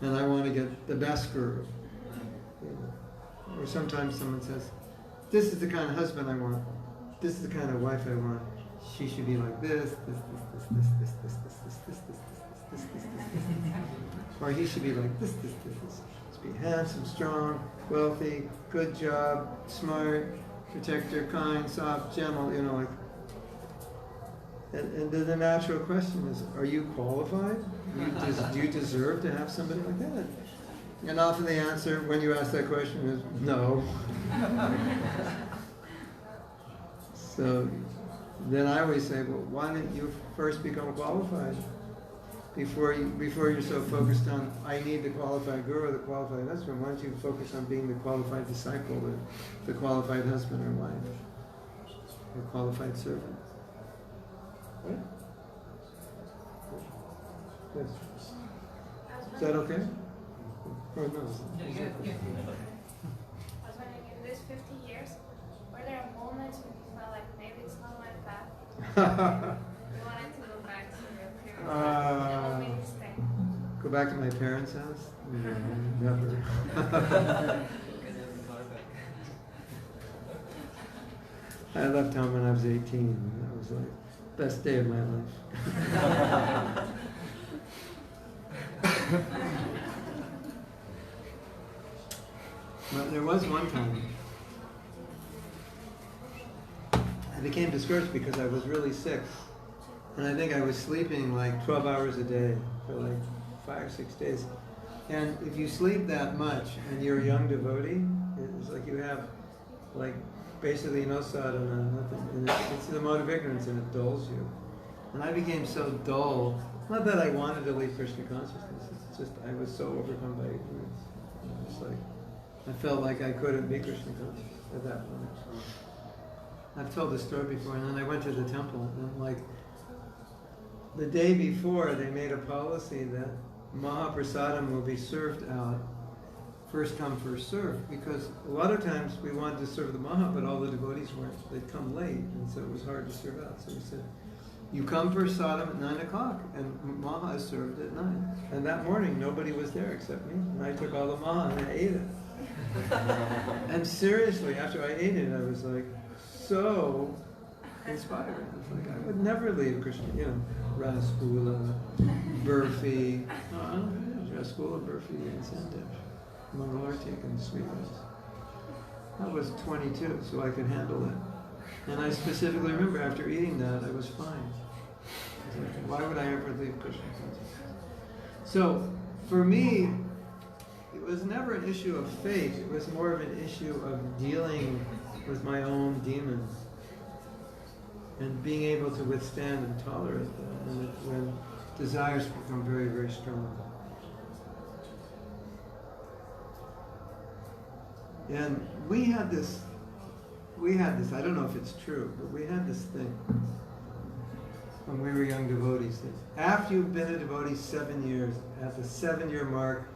S1: And I want to get the best guru. Or sometimes someone says, this is the kind of husband I want. This is the kind of wife I want. She should be like this. Or he should be like this. Should be handsome, strong, wealthy, good job, smart, protector, kind, soft, gentle, like. And the natural question is, are you qualified? Do you deserve to have somebody like that? And often the answer when you ask that question is no. So then I always say, well, why don't you first become qualified before you're so focused on, I need the qualified guru, the qualified husband. Why don't you focus on being the qualified disciple, the qualified husband or wife, the qualified servant? Right? Yes. Is that okay? Or no?
S2: I was wondering, in these 50 years, were there moments when you felt like maybe it's not my path? You wanted to go back to your parents'
S1: Go back to my parents' house? Never. I left home when I was 18. That was like best day of my life. But there was one time I became discouraged because I was really sick. And I think I was sleeping like 12 hours a day for like 5 or 6 days. And if you sleep that much and you're a young devotee, it's like you have like basically no sadhana, nothing. And it's the mode of ignorance and it dulls you. And I became so dull, not that I wanted to leave Krishna consciousness, it's just I was so overcome by ignorance. It's like, I felt like I couldn't be Krishna conscious at that point. I've told this story before, and then I went to the temple, and like, the day before they made a policy that Mahaprasadam will be served out first come, first served, because a lot of times we wanted to serve the Maha, but all the devotees weren't. They'd come late, and so it was hard to serve out. So we said, you come for sadham at 9 o'clock, and Maha is served at 9. And that morning, nobody was there except me, and I took all the Maha and I ate it. And seriously, after I ate it, I was like, so inspired. It's like, I would never leave Krishna, Rasgula, Burfi, Rasgula, Burfi, and Sandesh, Mangalartik, and Sweet Rice. I was 22, so I could handle it. And I specifically remember after eating that, I was fine. I was like, why would I ever leave Krishna consciousness? So, for me, it was never an issue of faith. It was more of an issue of dealing with my own demons and being able to withstand and tolerate them and when desires become very, very strong. And we had this, I don't know if it's true, but we had this thing when we were young devotees. That after you've been a devotee 7 years, at the 7-year mark,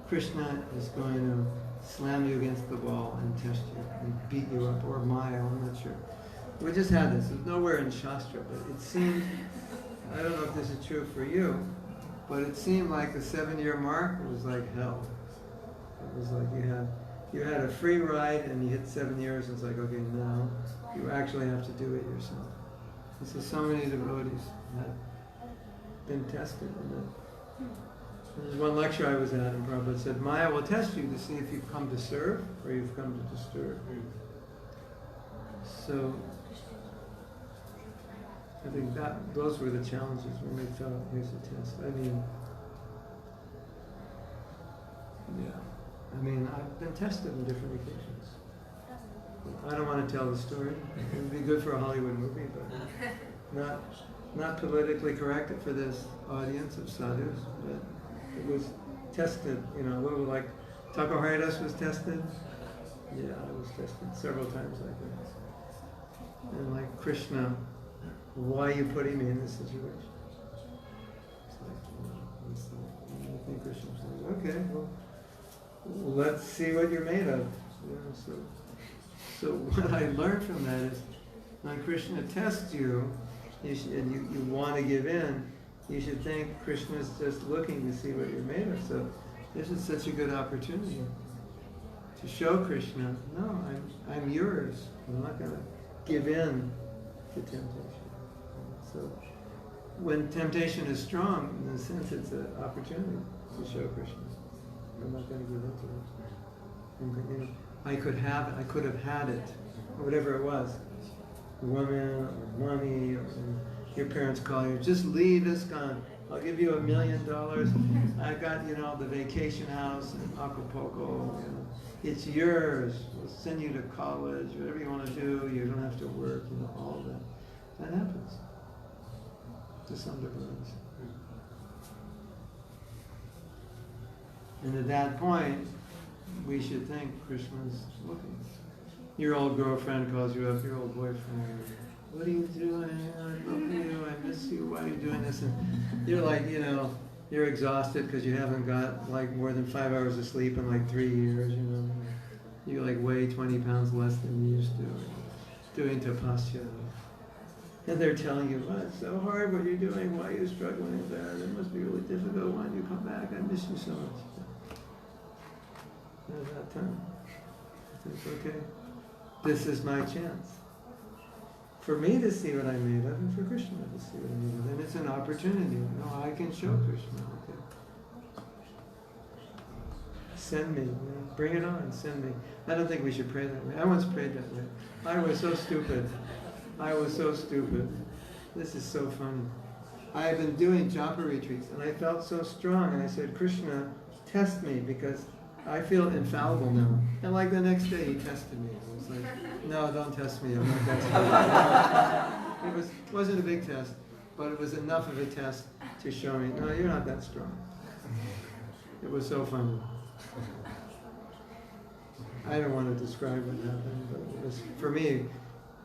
S1: Krishna is going to slam you against the wall and test you and beat you up, or Maya, I'm not sure. We just had this. It's nowhere in Shastra, but it seemed, I don't know if this is true for you, but it seemed like the 7-year mark was like hell. It was like you had a free ride and you hit 7 years, and it's like, okay, now you actually have to do it yourself. And so many devotees have been tested in that. There's one lecture I was at, and Prabhupada said, Maya will test you to see if you've come to serve or you've come to disturb. So, I think those were the challenges when we felt, here's a test. I've been tested on different occasions. I don't want to tell the story. It would be good for a Hollywood movie, but not politically correct for this audience of sadhus, but it was tested, a little like Thakur Haridas was tested. Yeah, I was tested several times like that. And like, Krishna, why are you putting me in this situation? It's like, I think Krishna's like, okay, well, let's see what you're made of. So what I learned from that is, when Krishna tests you, and you want to give in, you should think Krishna's just looking to see what you're made of. So this is such a good opportunity to show Krishna, no, I'm yours. I'm not going to give in to temptation. So when temptation is strong, in a sense, it's an opportunity to show Krishna. I'm not going to give into it. You know, I could have had it, or whatever it was, a woman or money, or your parents call you, just leave this gun. I'll give you $1 million. I got, the vacation house in Acapulco. It's yours. We'll send you to college, whatever you want to do. You don't have to work. All of that. That happens to some degrees. And at that point, we should think Krishna's looking. Your old girlfriend calls you up, your old boyfriend, what are you doing? I love you, I miss you, why are you doing this? And you're like, you're exhausted because you haven't got like more than 5 hours of sleep in like 3 years, You like weigh 20 pounds less than you used to, doing tapasya. And they're telling you, it's so hard what you're doing, why are you struggling with that? It must be really difficult. Why don't you come back? I miss you so much. And at that time, it's okay. This is my chance. For me to see what I'm made of, and for Krishna to see what I'm made of. And it's an opportunity. I can show Krishna. Okay. Send me. Bring it on. Send me. I don't think we should pray that way. I once prayed that way. I was so stupid. This is so funny. I have been doing japa retreats, and I felt so strong, and I said, Krishna, test me, because I feel infallible now. And like the next day, he tested me. It was like, no, don't test me. I'm not testing you. It wasn't a big test, but it was enough of a test to show me, no, you're not that strong. It was so funny. I don't want to describe what happened, but it was, for me,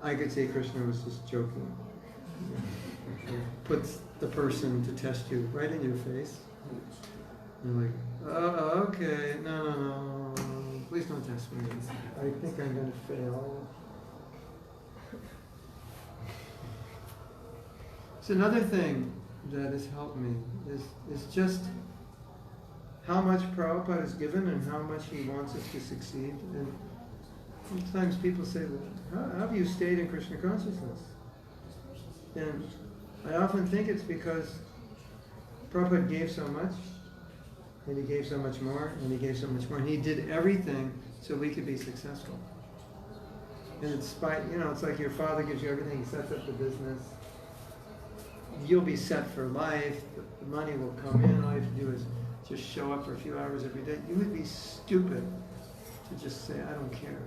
S1: I could say Krishna was just joking. Puts the person to test you right in your face. You're like, oh, okay, no, please don't test me. I think I'm going to fail. So another thing that has helped me is just how much Prabhupada has given and how much he wants us to succeed. And sometimes people say, well, how have you stayed in Krishna consciousness? And I often think it's because Prabhupada gave so much, and he gave so much more, and he gave so much more, and he did everything so we could be successful. And it's like your father gives you everything, he sets up the business. You'll be set for life, the money will come in, all you have to do is just show up for a few hours every day. You would be stupid to just say, I don't care.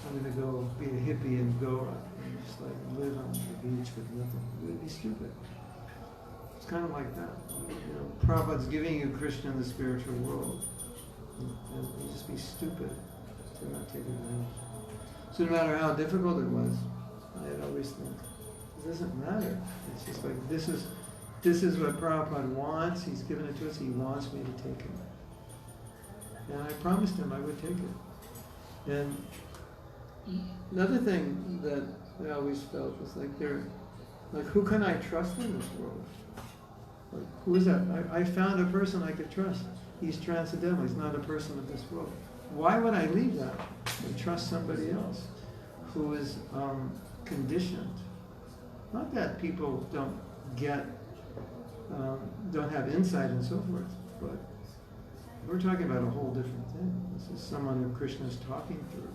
S1: I'm going to go be a hippie in Goa and just like live on the beach with nothing. You would be stupid. It's kind of like that. Prabhupada's giving you Krishna in the spiritual world. And you'd just be stupid to not take advantage. So no matter how difficult it was, I'd always think, it doesn't matter. It's just like, this is what Prabhupada wants. He's given it to us. He wants me to take it. And I promised him I would take it. And another thing that I always felt was like who can I trust in this world? Like, who is that? I found a person I could trust. He's transcendental. He's not a person of this world. Why would I leave that and trust somebody else who is conditioned? Not that people don't have insight and so forth, but we're talking about a whole different thing. This is someone who Krishna is talking through.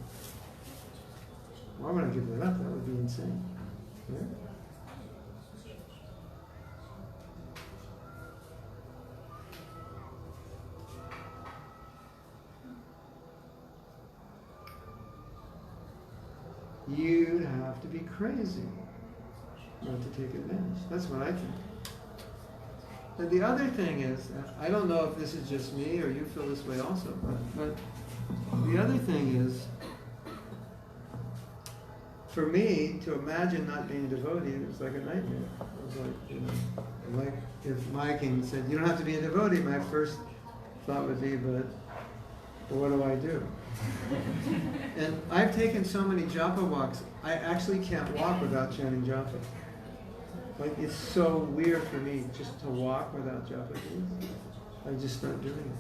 S1: Why would I give that up? That would be insane. Right? You'd have to be crazy not to take advantage. That's what I think. And the other thing is, I don't know if this is just me or you feel this way also, but the other thing is, for me, to imagine not being a devotee, it was like a nightmare. It was like if Mike said, you don't have to be a devotee, my first thought would be, but what do I do? And I've taken so many japa walks, I actually can't walk without chanting japa. Like, it's so weird for me just to walk without japa. I just start doing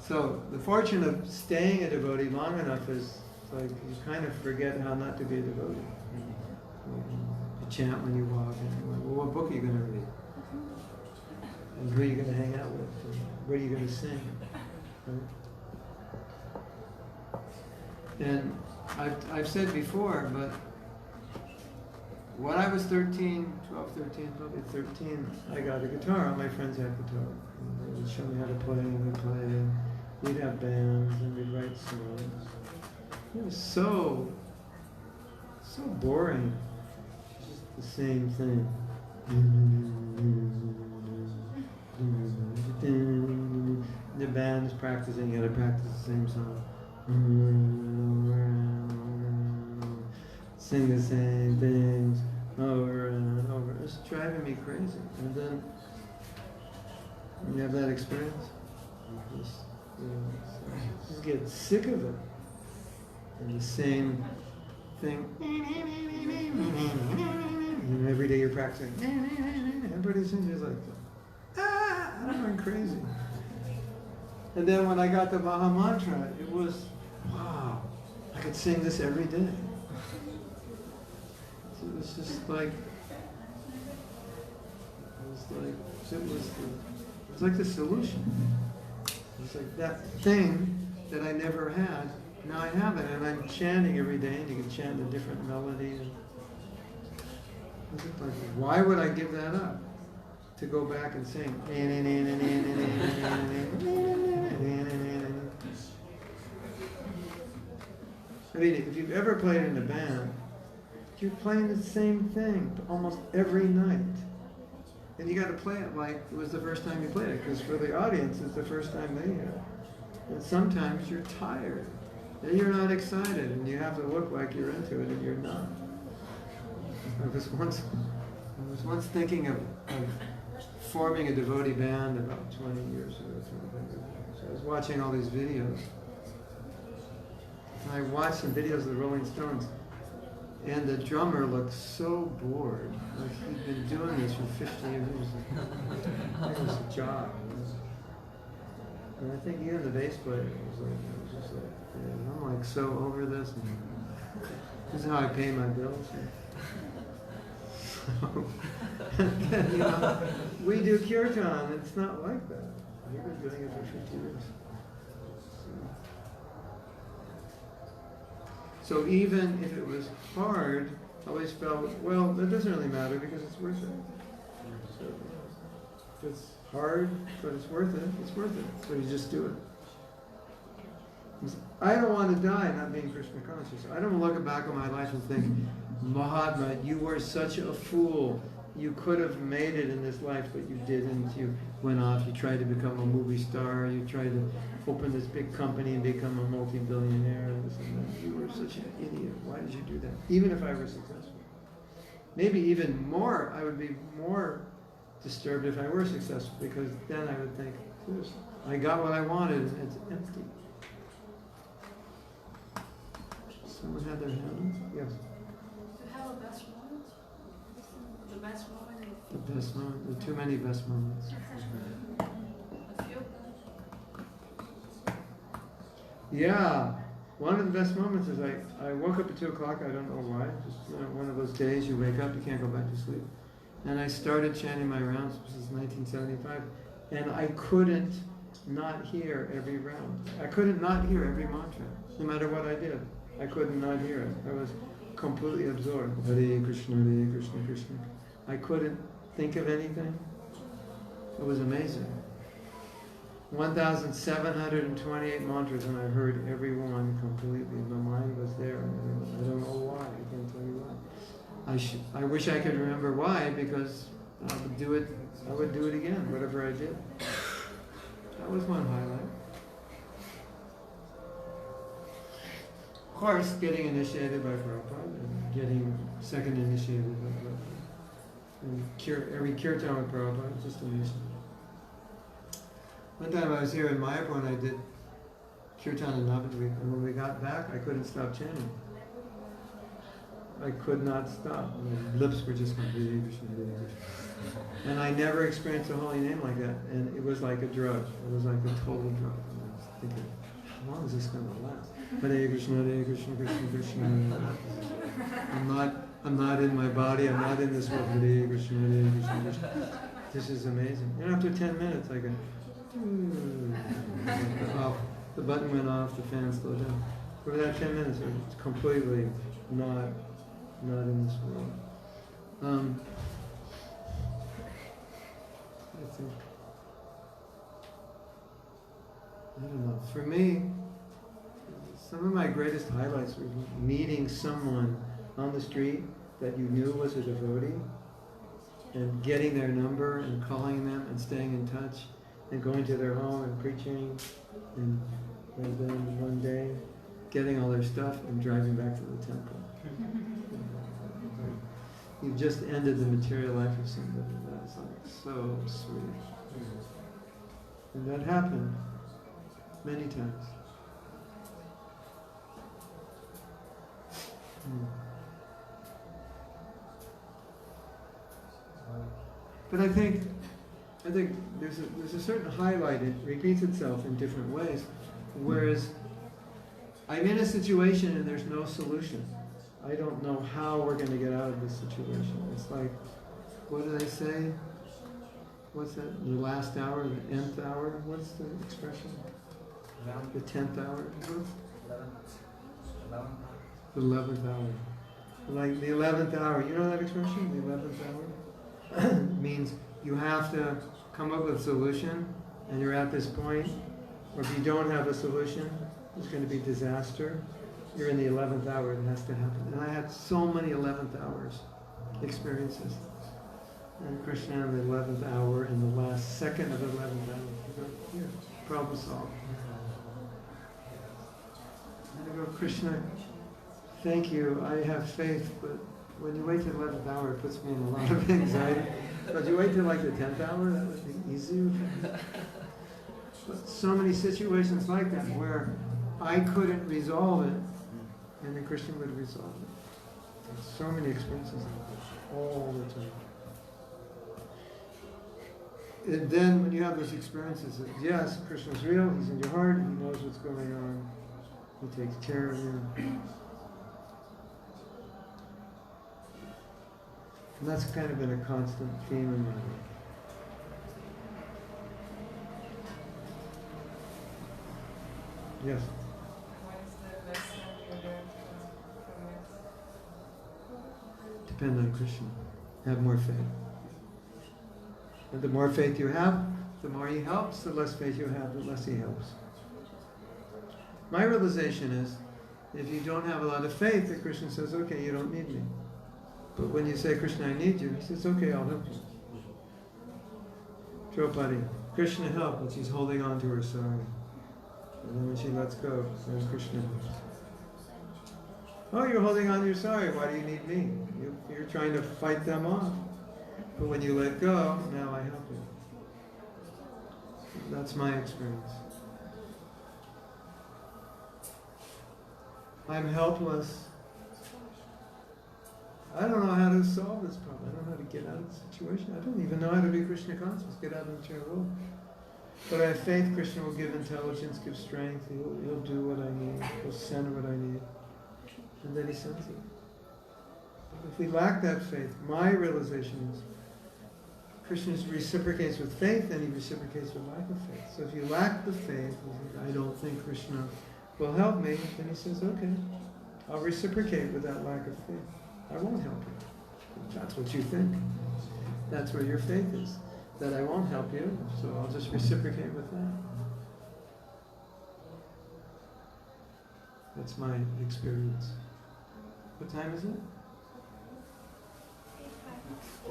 S1: So the fortune of staying a devotee long enough is like you kind of forget how not to be a devotee. You chant when you walk, and well, what book are you going to read? And who are you going to hang out with? And what are you going to sing? Right? And I've said before, but when I was 13, probably 13, I got a guitar. All my friends had guitar. And they would show me how to play, and we'd play, and we'd have bands, and we'd write songs. It was so boring. Just the same thing. The band's practicing, you had to practice the same song. Sing the same things over and over. It's driving me crazy. And then you have that experience. Just get sick of it. And the same thing. And every day you're practicing. Everybody sings like that. I'm going crazy. And then when I got the Maha Mantra, it was, wow, I could sing this every day. So it was just like, it was like the solution. It was like that thing that I never had, now I have it, and I'm chanting every day, and you can chant a different melody. And like, why would I give that up to go back and sing? I mean, if you've ever played in a band, you're playing the same thing almost every night. And you got to play it like it was the first time you played it, because for the audience, it's the first time they hear it. And sometimes you're tired, and you're not excited, and you have to look like you're into it, and you're not. I was once thinking of forming a devotee band about 20 years ago. So I was watching all these videos. And I watched some videos of the Rolling Stones. And the drummer looked so bored. Like he'd been doing this for 50 years. It was a job. And I think even the bass player was just like, yeah, I'm like so over this. And this is how I pay my bills. And, you know, we do kirtan. It's not like that. We've been doing it for 50 years. So even if it was hard, I always felt, well, that doesn't really matter because it's worth it. So if it's hard, but it's worth it, it's worth it. So you just do it. I don't want to die not being Krishna conscious. I don't look back on my life and think, Mahatma, you were such a fool. You could have made it in this life, but you didn't. You went off, you tried to become a movie star, you tried to open this big company and become a multi-billionaire. You were such an idiot. Why did you do that? Even if I were successful. Maybe even more, I would be more disturbed if I were successful, because then I would think, I got what I wanted and it's empty. Someone had their hand up? Yes.
S5: To have a best moment? The best moment?
S1: The best moment. There are too many best moments.
S5: A few?
S1: Yeah. One of the best moments is I woke up at 2 o'clock, I don't know why. Just one of those days you wake up, you can't go back to sleep. And I started chanting my rounds, this is 1975, and I couldn't not hear every round. I couldn't not hear every mantra, no matter what I did. I couldn't not hear it. I was completely absorbed. Hare Krishna, Krishna. I couldn't think of anything. It was amazing. 1,728 mantras, and I heard every one completely. My mind was there. I don't know why. I can't tell you why. I wish I could remember why, because I would do it again, whatever I did. That was one highlight. Of course, getting initiated by Prabhupada and getting second initiated by Prabhupada. And every kirtan with Prabhupada is just amazing. One time I was here in Mayapur and I did kirtan in Navadvip, and when we got back, I couldn't stop chanting. I could not stop. My lips were just going, Hare Krishna, Hare Krishna. And I never experienced a holy name like that. And it was like a drug. It was like a total drug. thinking, how long is this going to last? Hare Krishna, Krishna Krishna. I'm not in my body. I'm not in this world. Hare Krishna, Krishna. This is amazing. And after 10 minutes, I go, off. The button went off. The fan slowed down. For that 10 minutes, I was completely not in this world. I don't know. For me, some of my greatest highlights were meeting someone on the street that you knew was a devotee and getting their number and calling them and staying in touch and going to their home and preaching and then one day getting all their stuff and driving back to the temple. You've just ended the material life of somebody. That's like so sweet. And that happened many times. But I think there's a certain highlight. It repeats itself in different ways. Whereas I'm in a situation and there's no solution. I don't know how we're going to get out of this situation. It's like, what did I say? What's that? The last hour, the nth hour? What's the expression? The 10th hour? The 11th hour. Like the 11th hour. You know that expression? The 11th hour? Means you have to come up with a solution and you're at this point. Or if you don't have a solution, there's going to be disaster. You're in the 11th hour. It has to happen. And I had so many 11th hours experiences. And Krishna in the 11th hour, in the last second of the 11th hour. I go, here, problem solved. And I go, Krishna, thank you. I have faith, but when you wait till the 11th hour, it puts me in a lot of anxiety. But you wait till like the 10th hour, that would be easier. But so many situations like that where I couldn't resolve it, and then Krishna would resolve it. There's so many experiences like that all the time. And then when you have those experiences, yes, Krishna's real, he's in your heart, he knows what's going on, he takes care of you. And that's kind of been a constant theme in my life. Yes?
S6: What is the lesson you learned from it?
S1: Depend on Krishna. Have more faith. And the more faith you have, the more he helps. The less faith you have, the less he helps. My realization is, if you don't have a lot of faith, that Krishna says, okay, you don't need me. But when you say, Krishna, I need you, he says, okay, I'll help you. Draupadi, Krishna help, but she's holding on to her sari. And then when she lets go, then Krishna helps. Oh, you're holding on to your sari, why do you need me? You're trying to fight them off. But when you let go, now I help you. That's my experience. I'm helpless. I don't know how to solve this problem. I don't know how to get out of the situation. I don't even know how to be Krishna conscious, get out of the material world. But I have faith Krishna will give intelligence, give strength. He'll do what I need. He'll send what I need. And then he sends it. If we lack that faith, my realization is Krishna reciprocates with faith and he reciprocates with lack of faith. So if you lack the faith, I don't think Krishna will help me, then he says, okay, I'll reciprocate with that lack of faith. I won't help you. That's what you think. That's where your faith is. That I won't help you, so I'll just reciprocate with that. That's my experience. What time is it?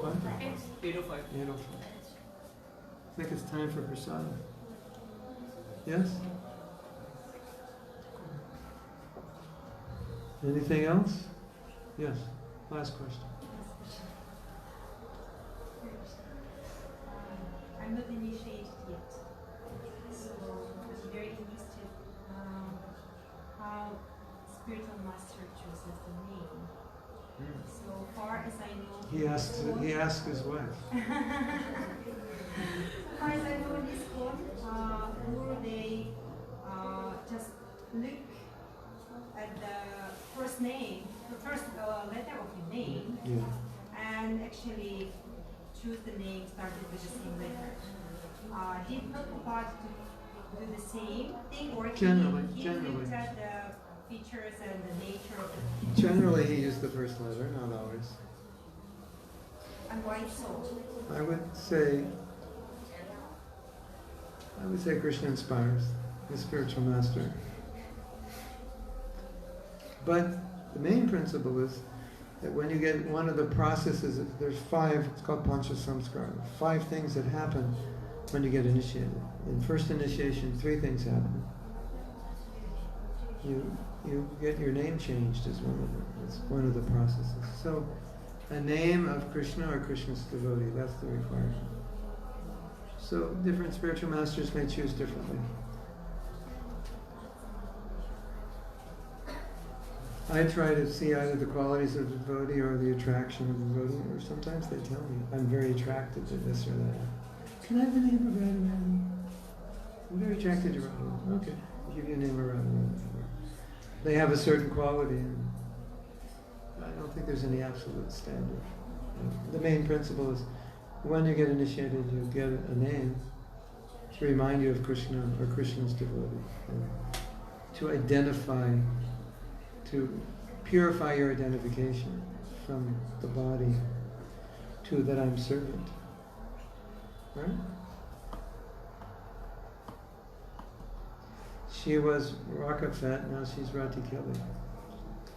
S2: 8:05.
S1: What?
S4: 8:05.
S1: 8:05. I think it's time for prasadam. Yes? Anything else? Yes. Last question.
S7: I'm not initiated yet, so I'm very interested how spiritual master chooses the name. So far as I know,
S1: He asked his wife.
S7: as far as I know, in this court, Guru they look at the first name, the first letter of your name, and actually choose the name started with the same letter. Did Prabhupada do the same thing, or he looked at the features and the nature of the
S1: Generally, he used the first letter, not always.
S7: and why so?
S1: I would say Krishna inspires, the spiritual master. But the main principle is that when you get one of the processes, there's 5, it's called Pancha Samskara, 5 things that happen when you get initiated. In first initiation, 3 things happen. You get your name changed as one of them. It's one of the processes. So a name of Krishna or Krishna's devotee, that's the requirement. So different spiritual masters may choose differently. I try to see either the qualities of the devotee or the attraction of the devotee, or sometimes they tell me, I'm very attracted to this or that. Can I have the name of Radharani? I'm very attracted to Radharani. Okay, I'll give you a name of Radharani. They have a certain quality, and I don't think there's any absolute standard. The main principle is when you get initiated, you get a name to remind you of Krishna or Krishna's devotee, and to identify, to purify your identification from the body to that I'm servant. Right? She was Rakafet, now she's Rati Kelly.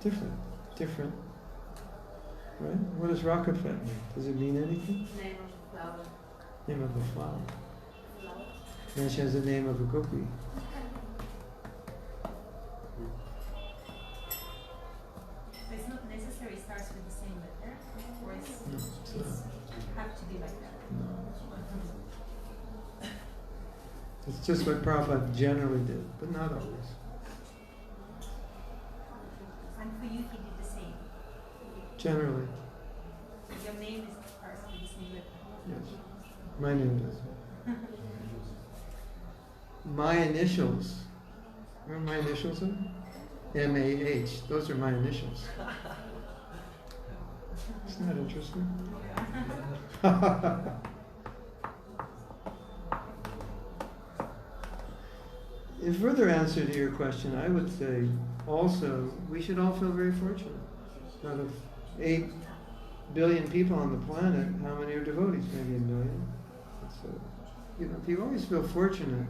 S1: Different. Right? What does Rakafet mean? Does it mean anything?
S5: Name of the flower.
S1: Name of a flower. Then she has the name of a gopi.
S7: So it's not necessary it starts with the same letter, or it's have to be like that.
S1: No. It's just what Prabhupada generally did, but not always.
S7: And for you, he did the same.
S1: Generally,
S7: Your name is starts with the same letter.
S1: yes. My name does. My initials. Remember my initials are? M-A-H. Those are my initials. Isn't that interesting? In further answer to your question, I would say also we should all feel very fortunate. Out of 8 billion people on the planet, how many are devotees? Maybe 1 million. So, if you always feel fortunate,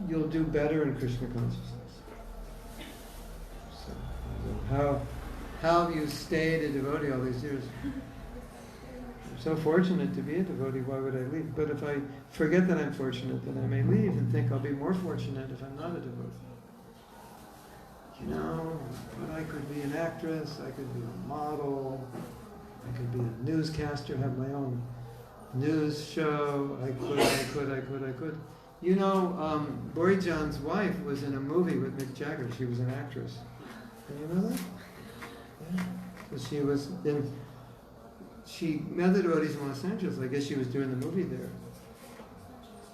S1: you'll do better in Krishna consciousness. So, how have you stayed a devotee all these years? I'm so fortunate to be a devotee, why would I leave? But if I forget that I'm fortunate, then I may leave and think I'll be more fortunate if I'm not a devotee. But I could be an actress, I could be a model, I could be a newscaster, have my own news show, I could. Borijan's wife was in a movie with Mick Jagger. She was an actress. Did you know that? Yeah. So she met the devotees in Los Angeles. I guess she was doing the movie there.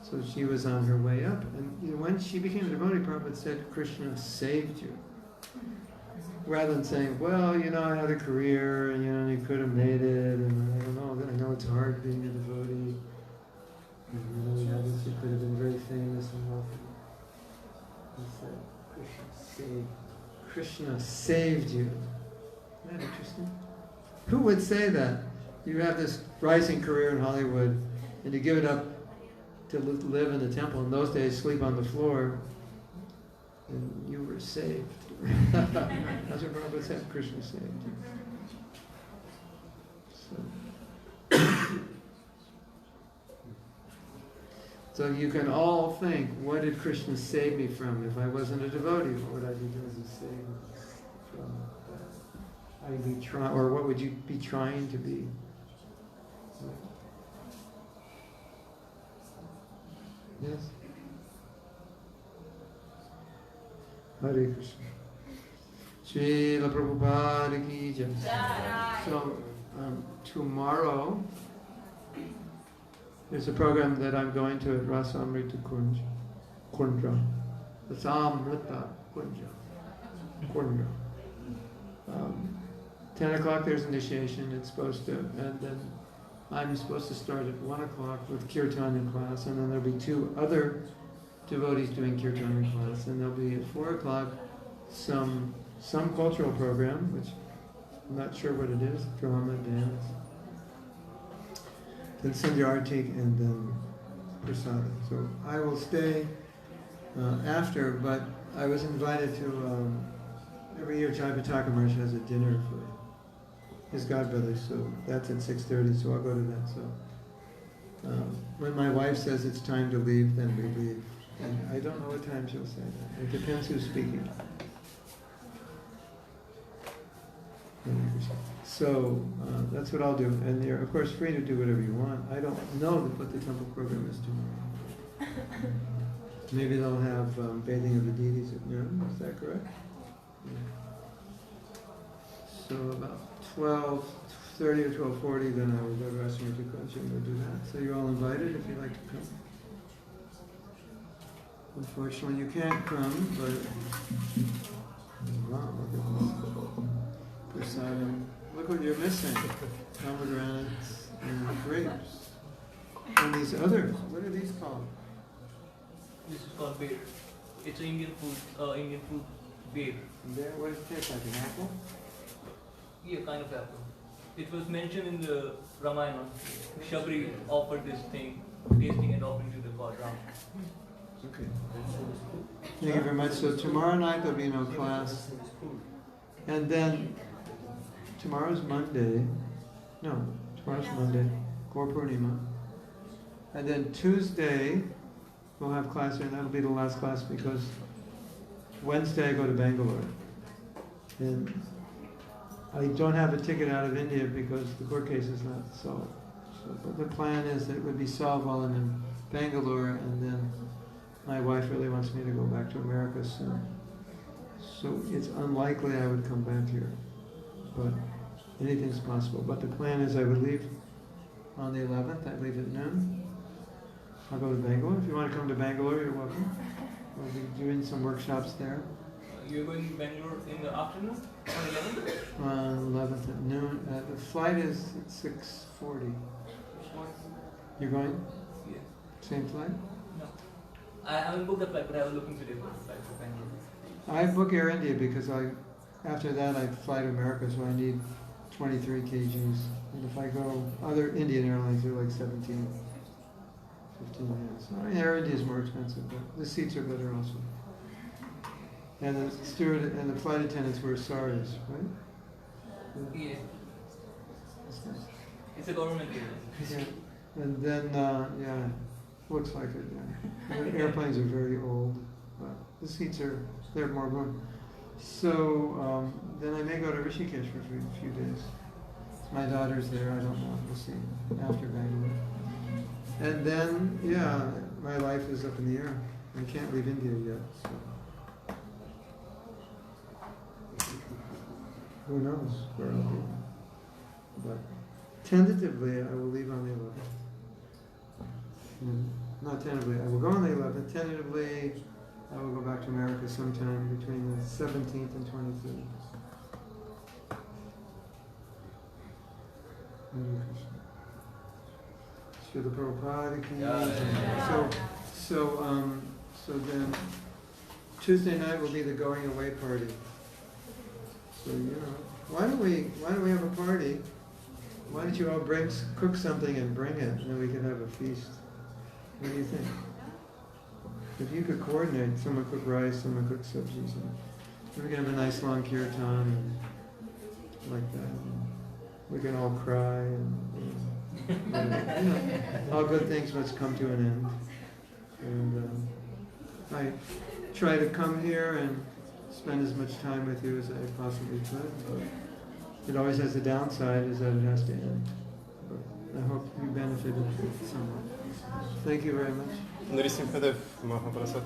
S1: So she was on her way up. And when she became a devotee, Prabhupada said, Krishna saved you. Rather than saying, well, I had a career, and you could have made it, and I know it's hard being a devotee. And, you could have been very famous and wealthy. He said, Krishna saved you. Isn't that interesting? Who would say that? You have this rising career in Hollywood, and you give it up to live in the temple. In those days, sleep on the floor, and you were saved. That's what Prabhupada said, Krishna saved you. So you can all think, what did Krishna save me from? If I wasn't a devotee, what would I be doing to save me from? Or what would you be trying to be? Yes? Hare Krishna. Srila Prabhupada ki jai. So, tomorrow, there's a program that I'm going to at Rasa Amrita Kundra. the Samrita Kunja. 10 o'clock there's initiation, it's supposed to, and then I'm supposed to start at 1 o'clock with kirtan in class, and then there'll be 2 other devotees doing kirtan in class, and there'll be at 4 o'clock some cultural program, which I'm not sure what it is, drama, dance, then Sandhya Arati, and then Prasada. So I will stay after, but I was invited to, every year Jayapataka Maharaj has a dinner for his godbrothers, so that's at 6:30, so I'll go to that. So when my wife says it's time to leave, then we leave. And I don't know what time she'll say that. It depends who's speaking. So that's what I'll do. And you're, of course, free to do whatever you want. I don't know what the temple program is tomorrow. Maybe they'll have bathing of the deities at noon. Is that correct? Yeah. So about 12:30 or 12:40, then I will go to Restaurant Tukanji and we'll do that. So you're all invited if you'd like to come. Unfortunately, you can't come, but wow, look at this. Prasadam. Look what you're missing. Pomegranates and grapes. And these others, what are these called?
S4: This is called beer. It's an Indian fruit beer.
S1: There, what does it taste like, an apple?
S4: Yeah, kind of apple. It was mentioned in the Ramayana. Shabri offered this thing, tasting and offering to the god Ram.
S1: Okay. Thank you very much. So tomorrow night there'll be no class. And then tomorrow's Monday. No, tomorrow's Monday. Gaur Purnima. And then Tuesday we'll have class and that'll be the last class because Wednesday I go to Bangalore. And I don't have a ticket out of India because the court case is not solved. So, but the plan is that it would be solved while I'm in Bangalore, and then my wife really wants me to go back to America soon. So it's unlikely I would come back here, but anything's possible. But the plan is I would leave on the 11th. I leave at noon. I'll go to Bangalore. If you want to come to Bangalore, you're welcome. We'll be doing some workshops there.
S4: You're going to Bangalore in the afternoon on 11th?
S1: 11th at noon. The flight is at 6:40. You're going?
S4: Yeah.
S1: Same flight?
S4: No. I haven't booked the flight, but I was looking today for the flight for Bangalore.
S1: I book Air India because after that I fly to America, so I need 23 kgs. And if I go, other Indian airlines are like 17, 15 minutes. I mean, Air India is more expensive, but the seats are better also. And the steward and the flight attendants wear saris, right?
S4: Yeah.
S1: That's nice.
S4: It's a government area.
S1: Yeah. And then, yeah, looks like it. Yeah. The airplanes are very old, but the seats they're more room. So then I may go to Rishikesh for a few days. My daughter's there. I don't know. We'll see after Bangalore. And then, yeah, my life is up in the air. I can't leave India yet. So. Who knows where I'll be. But tentatively, I will leave on the 11th. Not tentatively, I will go on the 11th. Tentatively, I will go back to America sometime between the 17th and 23rd. Srila Prabhupada ki. So then Tuesday night will be the going away party. So why don't we have a party? Why don't you all cook something and bring it, and then we can have a feast? What do you think? If you could coordinate, someone cook rice, someone cook subjis, and we can have a nice long kirtan and like that. And we can all cry and all good things must come to an end. And I try to come here and spend as much time with you as I possibly could, but it always has a downside, is that it has to end. But I hope you benefited somewhat. Thank you very much.
S8: Narisimhadev Mahaprasad.